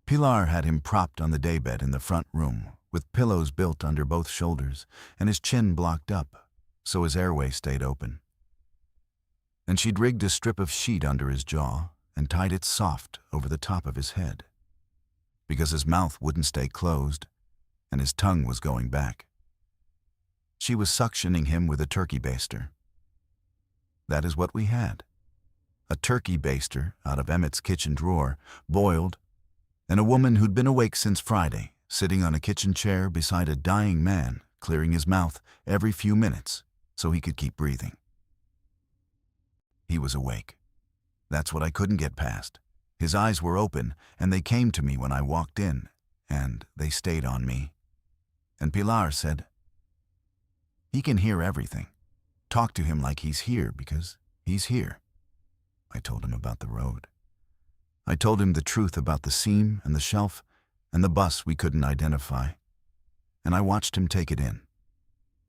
A: Pilar had him propped on the daybed in the front room, with pillows built under both shoulders, and his chin blocked up, so his airway stayed open. And she'd rigged a strip of sheet under his jaw and tied it soft over the top of his head, because his mouth wouldn't stay closed, and his tongue was going back. She was suctioning him with a turkey baster. That is what we had. A turkey baster out of Emmett's kitchen drawer, boiled, and a woman who'd been awake since Friday, sitting on a kitchen chair beside a dying man, clearing his mouth every few minutes so he could keep breathing. He was awake. That's what I couldn't get past. His eyes were open, and they came to me when I walked in, and they stayed on me. And Pilar said, "He can hear everything. Talk to him like he's here, because he's here." I told him about the road. I told him the truth about the seam and the shelf and the bus we couldn't identify. and I watched him take it in,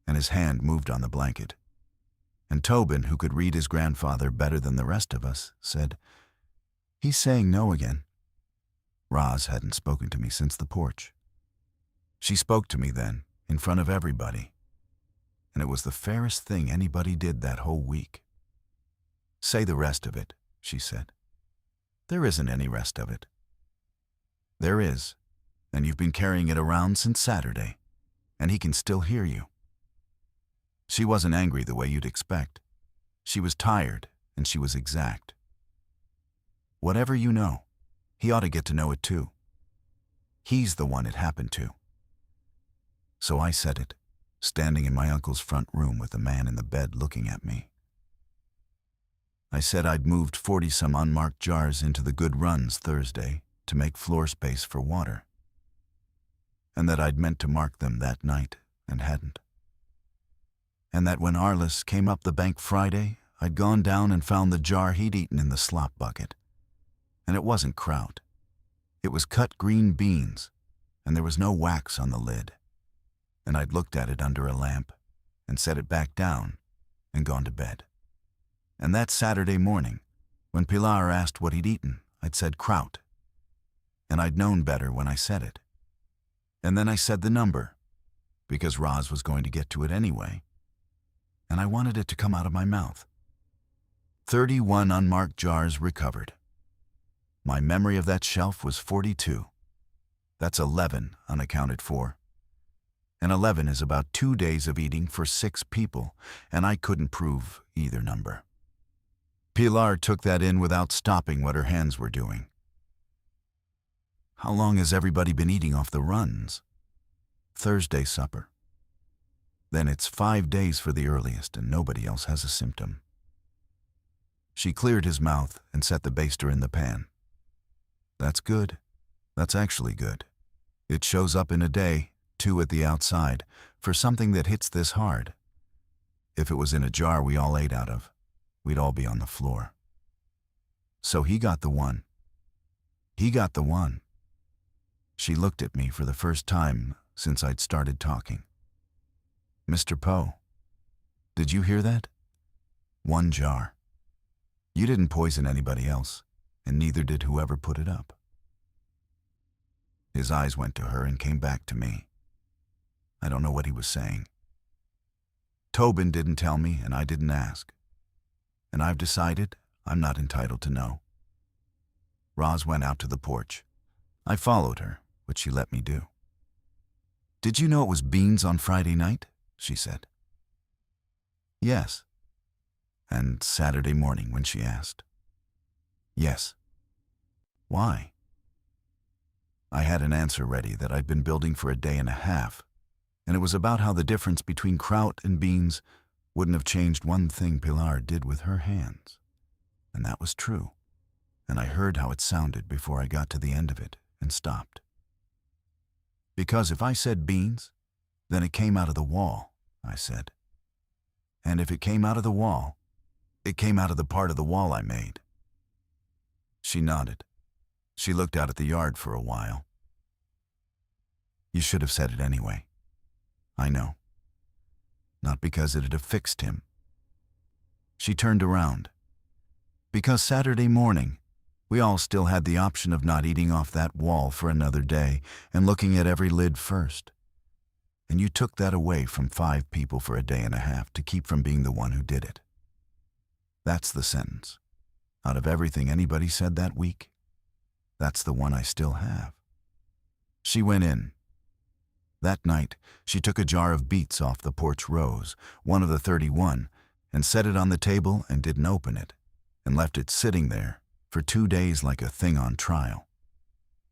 A: and his hand moved on the blanket. And Tobin, who could read his grandfather better than the rest of us, said, "He's saying no again." Roz hadn't spoken to me since the porch. She spoke to me then, in front of everybody, and it was the fairest thing anybody did that whole week. "Say the rest of it," she said. "There isn't any rest of it." "There is, and you've been carrying it around since Saturday, and he can still hear you." She wasn't angry the way you'd expect. She was tired, and she was exact. "Whatever you know, he ought to get to know it too. He's the one it happened to." So I said it, standing in my uncle's front room with the man in the bed looking at me. I said I'd moved 40-some unmarked jars into the good runs Thursday to make floor space for water, and that I'd meant to mark them that night and hadn't. And that when Arliss came up the bank Friday, I'd gone down and found the jar he'd eaten in the slop bucket. And it wasn't kraut. It was cut green beans, and there was no wax on the lid. And I'd looked at it under a lamp and set it back down and gone to bed. And that Saturday morning, when Pilar asked what he'd eaten, I'd said kraut. And I'd known better when I said it. And then I said the number, because Roz was going to get to it anyway. And I wanted it to come out of my mouth. 31 unmarked jars recovered. My memory of that shelf was 42. That's 11 unaccounted for. And 11 is about 2 days of eating for 6 people, and I couldn't prove either number. Pilar took that in without stopping what her hands were doing. "How long has everybody been eating off the runs?" "Thursday supper. Then it's 5 days for the earliest, and nobody else has a symptom." She cleared his mouth and set the baster in the pan. "That's good. That's actually good. It shows up in a day, 2 at the outside, for something that hits this hard. If it was in a jar we all ate out of, we'd all be on the floor." So he got the one. He got the one. She looked at me for the first time since I'd started talking. "Mr. Poe, did you hear that? 1 jar. You didn't poison anybody else, and neither did whoever put it up." His eyes went to her and came back to me. I don't know what he was saying. Tobin didn't tell me, and I didn't ask. And I've decided I'm not entitled to know. Roz went out to the porch. I followed her, which she let me do. "Did you know it was beans on Friday night?" she said. "Yes." And Saturday morning when she asked. "Yes." "Why?" I had an answer ready that I'd been building for a day and a half, and it was about how the difference between kraut and beans wouldn't have changed one thing Pilar did with her hands. And that was true, and I heard how it sounded before I got to the end of it and stopped. "Because if I said beans, then it came out of the wall," I said. "And if it came out of the wall, it came out of the part of the wall I made." She nodded. She looked out at the yard for a while. "You should have said it anyway. I know. Not because it'd have fixed him." She turned around. "Because Saturday morning, we all still had the option of not eating off that wall for another day and looking at every lid first. And you took that away from 5 people for a day and a half to keep from being the one who did it. That's the sentence. Out of everything anybody said that week, that's the one I still have." She went in. That night, she took a jar of beets off the porch rose, one of the 31, and set it on the table and didn't open it, and left it sitting there for 2 days like a thing on trial.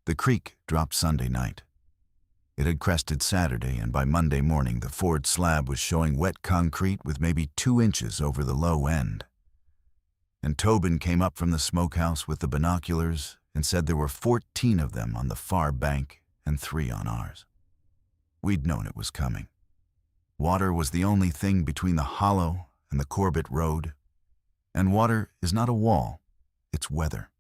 A: The creek dropped Sunday night. It had crested Saturday, and by Monday morning the Ford slab was showing wet concrete with maybe 2 inches over the low end. And Tobin came up from the smokehouse with the binoculars and said there were 14 of them on the far bank and 3 on ours. We'd known it was coming. Water was the only thing between the hollow and the Corbett Road. And water is not a wall, it's weather.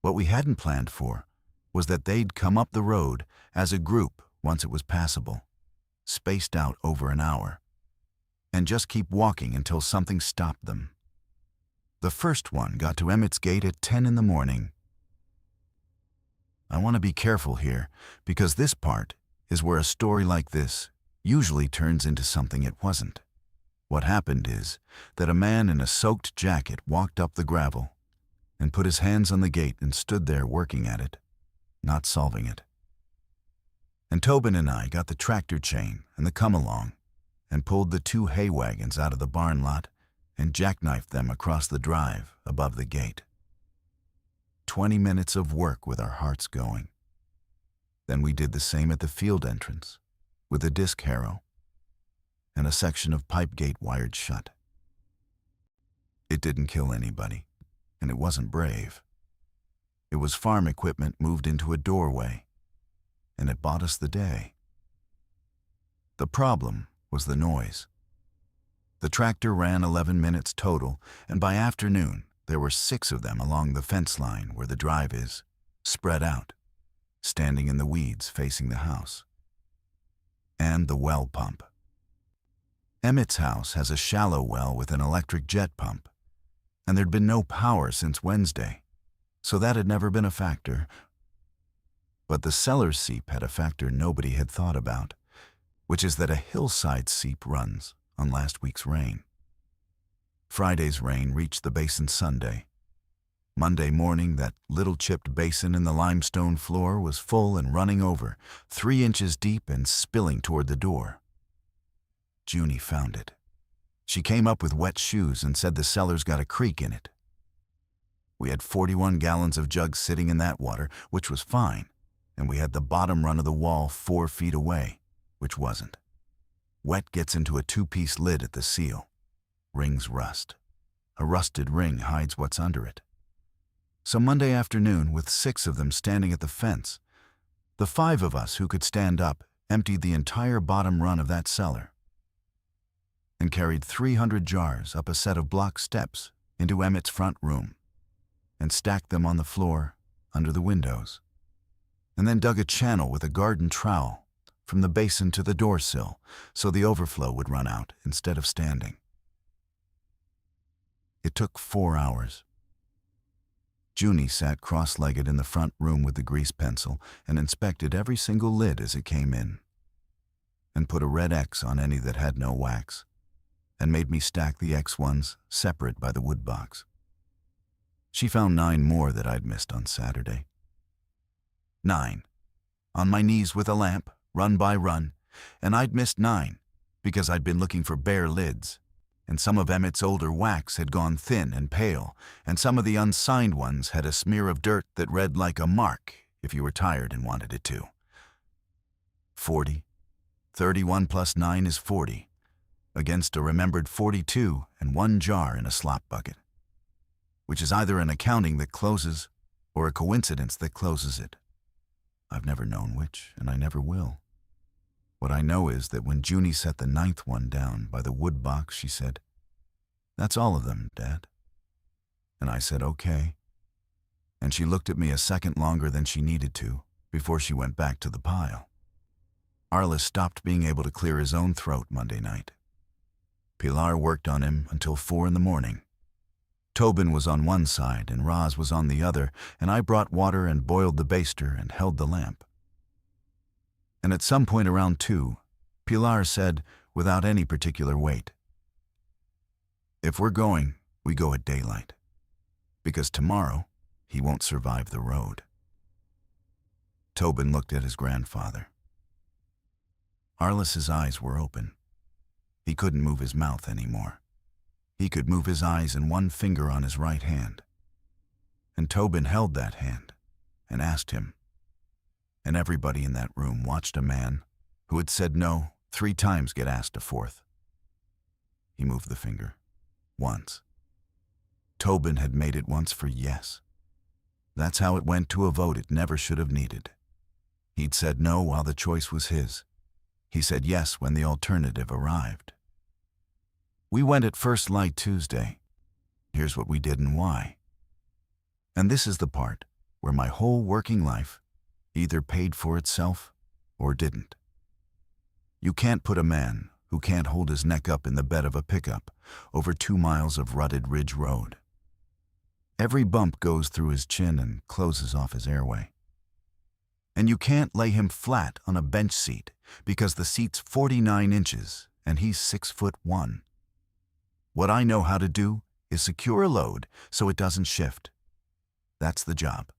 A: What we hadn't planned for was that they'd come up the road as a group once it was passable. spaced out over an hour, and just keep walking until something stopped them. The first one got to Emmett's gate at 10 in the morning. I want to be careful here, because this part is where a story like this usually turns into something it wasn't. What happened is that a man in a soaked jacket walked up the gravel and put his hands on the gate and stood there working at it, not solving it. And Tobin and I got the tractor chain and the come-along and pulled the 2 hay wagons out of the barn lot and jackknifed them across the drive above the gate. 20 minutes of work with our hearts going. Then we did the same at the field entrance with a disc harrow and a section of pipe gate wired shut. It didn't kill anybody, and it wasn't brave. It was farm equipment moved into a doorway, and it bought us the day. The problem was the noise. The tractor ran 11 minutes total, and by afternoon, there were 6 of them along the fence line where the drive is, spread out, standing in the weeds facing the house. And the well pump. Emmett's house has a shallow well with an electric jet pump, and there'd been no power since Wednesday, so that had never been a factor. But the Cellar seep had a factor nobody had thought about, which is that a hillside seep runs on last week's rain. Friday's rain reached the basin Sunday. Monday morning, that little chipped basin in the limestone floor was full and running over, 3 inches deep and spilling toward the door. Junie found it. She came up with wet shoes and said the cellar's got a creek in it. We had 41 gallons of jugs sitting in that water, which was fine, and we had the bottom run of the wall 4 feet away, which wasn't. Wet gets into a 2-piece lid at the seal. Rings rust. A rusted ring hides what's under it. So Monday afternoon, with 6 of them standing at the fence, the 5 of us who could stand up emptied the entire bottom run of that cellar and carried 300 jars up a set of block steps into Emmett's front room and stacked them on the floor under the windows, and then dug a channel with a garden trowel from the basin to the door sill so the overflow would run out instead of standing. It took 4 hours. Junie sat cross-legged in the front room with the grease pencil and inspected every single lid as it came in, and put a red X on any that had no wax, and made me stack the X ones separate by the wood box. She found 9 more that I'd missed on Saturday. 9. On my knees with a lamp, run by run, and I'd missed 9 because I'd been looking for bare lids, and some of Emmett's older wax had gone thin and pale, and some of the unsigned ones had a smear of dirt that read like a mark if you were tired and wanted it to. 40. 31 plus 9 is 40, against a remembered 42 and 1 jar in a slop bucket, which is either an accounting that closes or a coincidence that closes it. I've never known which, and I never will. What I know is that when Junie set the 9th one down by the wood box, she said, "That's all of them, Dad." And I said, "Okay." And she looked at me a second longer than she needed to before she went back to the pile. Arliss stopped being able to clear his own throat Monday night. Pilar worked on him until 4 in the morning. Tobin was on one side and Roz was on the other, and I brought water and boiled the baster and held the lamp. And at some point around 2, Pilar said, without any particular weight, "If we're going, we go at daylight, because tomorrow he won't survive the road." Tobin looked at his grandfather. Arliss's eyes were open. He couldn't move his mouth anymore. He could move his eyes and 1 finger on his right hand. And Tobin held that hand and asked him. And everybody in that room watched a man who had said no 3 times get asked a 4th. He moved the finger. Once. Tobin had made it once for yes. That's how it went to a vote it never should have needed. He'd said no while the choice was his. He said yes when the alternative arrived. We went at first light Tuesday. Here's what we did and why. And this is the part where my whole working life either paid for itself or didn't. You can't put a man who can't hold his neck up in the bed of a pickup over 2 miles of rutted ridge road. Every bump goes through his chin and closes off his airway. And you can't lay him flat on a bench seat because the seat's 49 inches and he's 6'1". What I know how to do is secure a load so it doesn't shift. That's the job.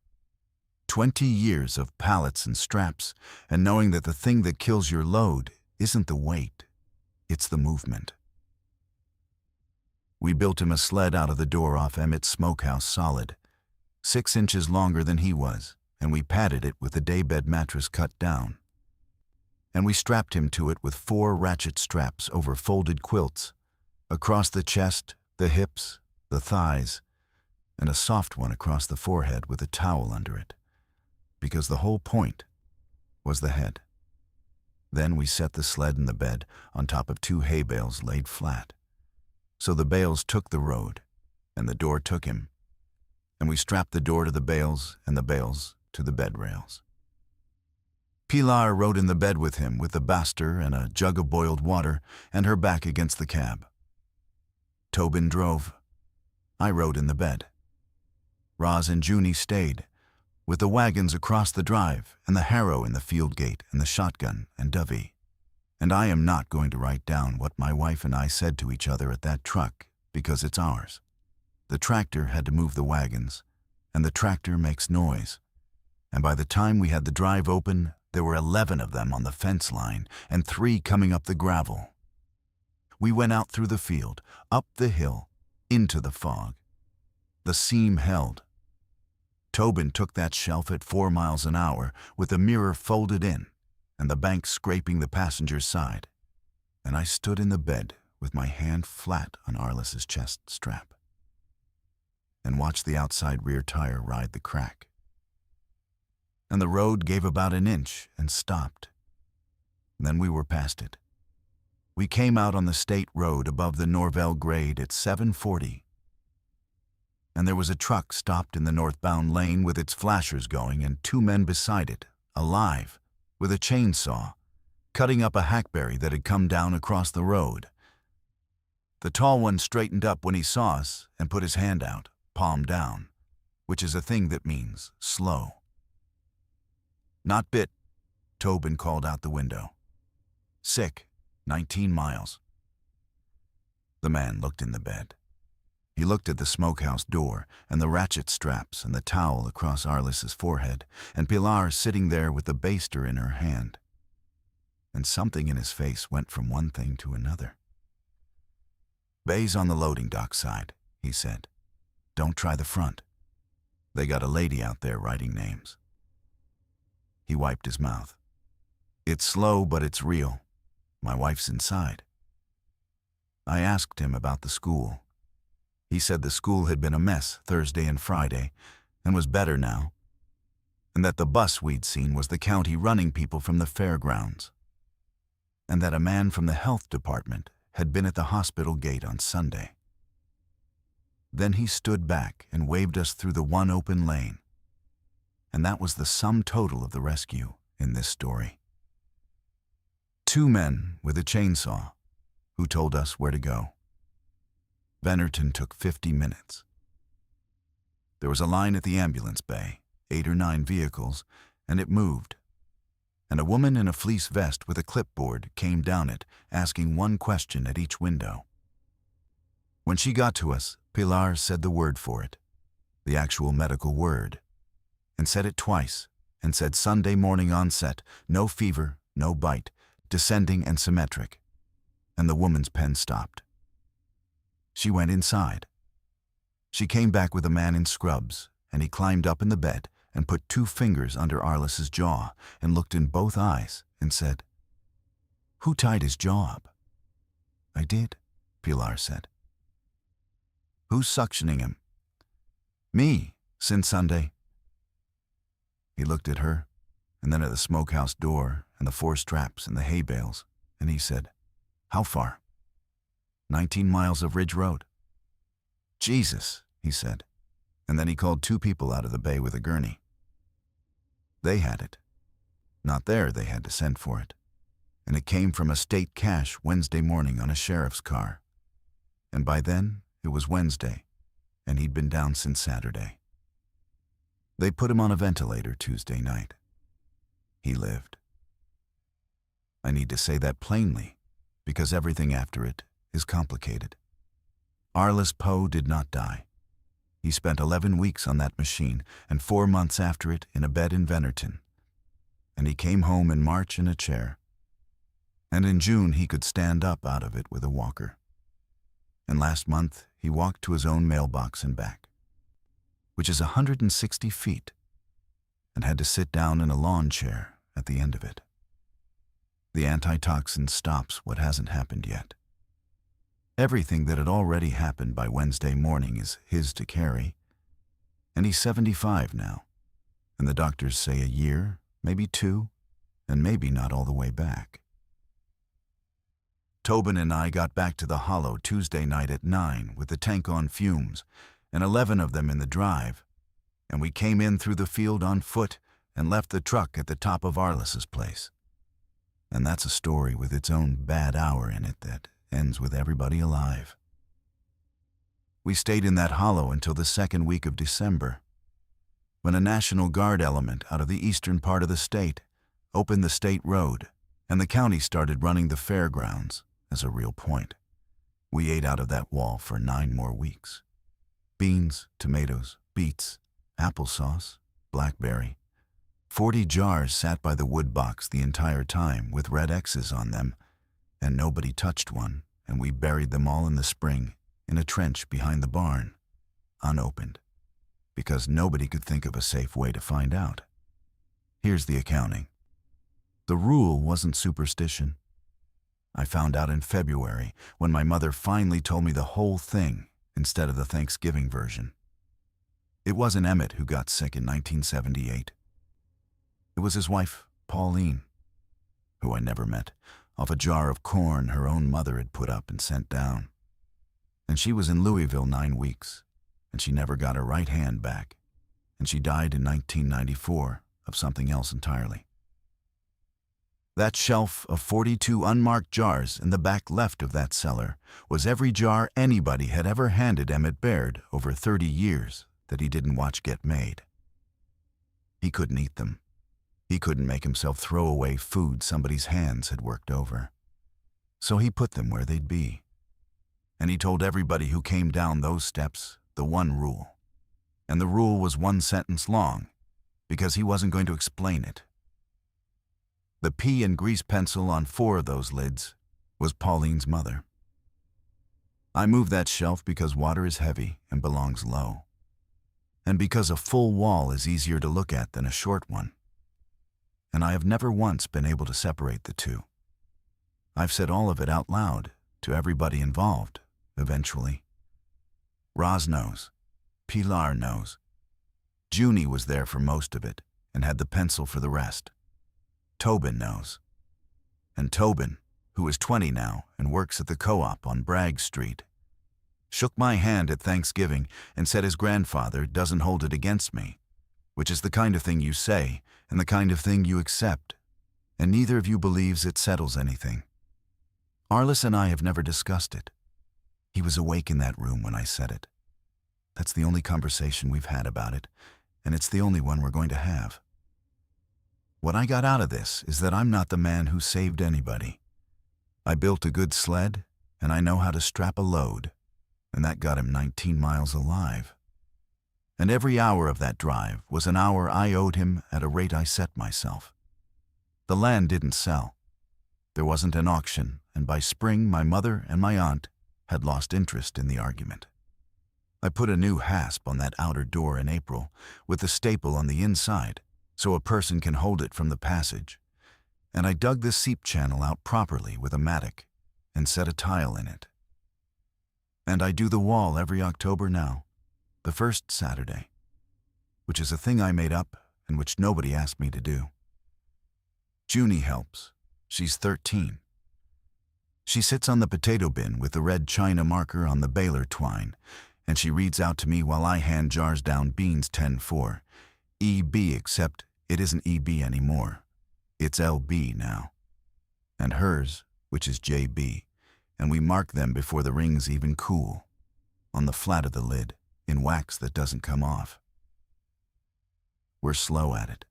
A: 20 years of pallets and straps, and knowing that the thing that kills your load isn't the weight, it's the movement. We built him a sled out of the door off Emmett's Smokehouse solid, 6 inches longer than he was, and we padded it with a daybed mattress cut down. And we strapped him to it with 4 ratchet straps over folded quilts, across the chest, the hips, the thighs, and a soft one across the forehead with a towel under it, because the whole point was the head. Then we set the sled and the bed on top of 2 hay bales laid flat. So the bales took the road, and the door took him, and we strapped the door to the bales and the bales to the bed rails. Pilar rode in the bed with him with the baster and a jug of boiled water and her back against the cab. Tobin drove. I rode in the bed. Roz and Junie stayed, with the wagons across the drive and the harrow in the field gate and the shotgun and Dovey. And I am not going to write down what my wife and I said to each other at that truck because it's ours. The tractor had to move the wagons, and the tractor makes noise. And by the time we had the drive open, there were 11 of them on the fence line and 3 coming up the gravel. We went out through the field, up the hill, into the fog. The seam held. Tobin took that shelf at 4 miles an hour with the mirror folded in and the bank scraping the passenger's side, and I stood in the bed with my hand flat on Arliss's chest strap and watched the outside rear tire ride the crack. And the road gave about an inch and stopped. Then we were past it. We came out on the state road above the Norvell grade at 7:40. And there was a truck stopped in the northbound lane with its flashers going and 2 men beside it, alive, with a chainsaw, cutting up a hackberry that had come down across the road. The tall one straightened up when he saw us and put his hand out, palm down, which is a thing that means slow. "Not bit," Tobin called out the window. "Sick, 19 miles. The man looked in the bed. He looked at the smokehouse door and the ratchet straps and the towel across Arliss's forehead and Pilar sitting there with the baster in her hand. And something in his face went from one thing to another. "Bay's on the loading dock side," he said. "Don't try the front. They got a lady out there writing names." He wiped his mouth. "It's slow, but it's real. My wife's inside." I asked him about the school. He said the school had been a mess Thursday and Friday and was better now, and that the bus we'd seen was the county running people from the fairgrounds, and that a man from the health department had been at the hospital gate on Sunday. Then he stood back and waved us through the one open lane, and that was the sum total of the rescue in this story. 2 men with a chainsaw who told us where to go. Bennerton took 50 minutes. There was a line at the ambulance bay, 8 or 9 vehicles, and it moved. And a woman in a fleece vest with a clipboard came down it, asking one question at each window. When she got to us, Pilar said the word for it, the actual medical word, and said it twice, and said Sunday morning onset, no fever, no bite, descending and symmetric, and the woman's pen stopped. She went inside. She came back with a man in scrubs, and he climbed up in the bed and put 2 fingers under Arliss's jaw and looked in both eyes and said, "Who tied his jaw up?" "I did," Pilar said. "Who's suctioning him?" "Me, since Sunday." He looked at her, and then at the smokehouse door and the 4 straps and the hay bales, and he said, "How far?" 19 miles of ridge road." "Jesus," he said, and then he called 2 people out of the bay with a gurney. They had it. Not there, they had to send for it. and it came from a state cache Wednesday morning on a sheriff's car. And by then, it was Wednesday, and he'd been down since Saturday. They put him on a ventilator Tuesday night. He lived. I need to say that plainly, because everything after it is complicated. Arliss Poe did not die. He spent 11 weeks on that machine and 4 months after it in a bed in Vennerton. And he came home in March in a chair. And in June he could stand up out of it with a walker. And last month he walked to his own mailbox and back, which is 160 feet, and had to sit down in a lawn chair at the end of it. The antitoxin stops what hasn't happened yet. Everything that had already happened by Wednesday morning is his to carry. And he's 75 now, and the doctors say a year, maybe 2, and maybe not all the way back. Tobin and I got back to the Hollow Tuesday night at 9 with the tank on fumes, and 11 of them in the drive, and we came in through the field on foot and left the truck at the top of Arliss's place. And that's a story with its own bad hour in it that ends with everybody alive. We stayed in that hollow until the second week of December, when a National Guard element out of the eastern part of the state opened the state road, and the county started running the fairgrounds as a real point. We ate out of that wall for 9 more weeks. Beans, tomatoes, beets, applesauce, blackberry. 40 jars sat by the wood box the entire time with red X's on them, and nobody touched one, and we buried them all in the spring in a trench behind the barn, unopened, because nobody could think of a safe way to find out. Here's the accounting. The rule wasn't superstition. I found out in February when my mother finally told me the whole thing instead of the Thanksgiving version. It wasn't Emmett who got sick in 1978. It was his wife, Pauline, who I never met, off a jar of corn her own mother had put up and sent down. And she was in Louisville 9 weeks, and she never got her right hand back, and she died in 1994 of something else entirely. That shelf of 42 unmarked jars in the back left of that cellar was every jar anybody had ever handed Emmett Baird over 30 years that he didn't watch get made. He couldn't eat them. He couldn't make himself throw away food somebody's hands had worked over. So he put them where they'd be. And he told everybody who came down those steps the one rule. And the rule was 1 sentence long, because he wasn't going to explain it. The pea and grease pencil on 4 of those lids was Pauline's mother. I moved that shelf because water is heavy and belongs low, and because a full wall is easier to look at than a short one. And I have never once been able to separate the two. I've said all of it out loud to everybody involved, eventually. Roz knows. Pilar knows. Junie was there for most of it and had the pencil for the rest. Tobin knows. And Tobin, who is 20 now and works at the co-op on Bragg Street, shook my hand at Thanksgiving and said his grandfather doesn't hold it against me, which is the kind of thing you say and the kind of thing you accept, and neither of you believes it settles anything. Arliss and I have never discussed it. He was awake in that room when I said it. That's the only conversation we've had about it, and it's the only one we're going to have. What I got out of this is that I'm not the man who saved anybody. I built a good sled, and I know how to strap a load, and that got him 19 miles alive. And every hour of that drive was an hour I owed him at a rate I set myself. The land didn't sell. There wasn't an auction, and by spring my mother and my aunt had lost interest in the argument. I put a new hasp on that outer door in April with a staple on the inside so a person can hold it from the passage, and I dug the seep channel out properly with a mattock and set a tile in it. And I do the wall every October now, the first Saturday, which is a thing I made up and which nobody asked me to do. Junie helps. She's 13. She sits on the potato bin with the red china marker on the baler twine, and she reads out to me while I hand jars down beans 10-4, EB, except it isn't EB anymore. It's LB now. and hers, which is JB, and we mark them before the rings even cool, on the flat of the lid, in wax that doesn't come off. We're slow at it.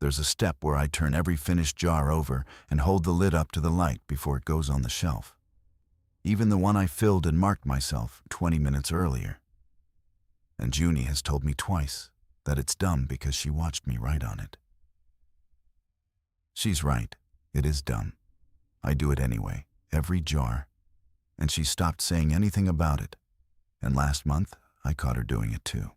A: There's a step where I turn every finished jar over and hold the lid up to the light before it goes on the shelf. Even the one I filled and marked myself 20 minutes earlier. And Junie has told me twice that it's dumb because she watched me write on it. She's right. It is dumb. I do it anyway, every jar. And she stopped saying anything about it. And last month, I caught her doing it too.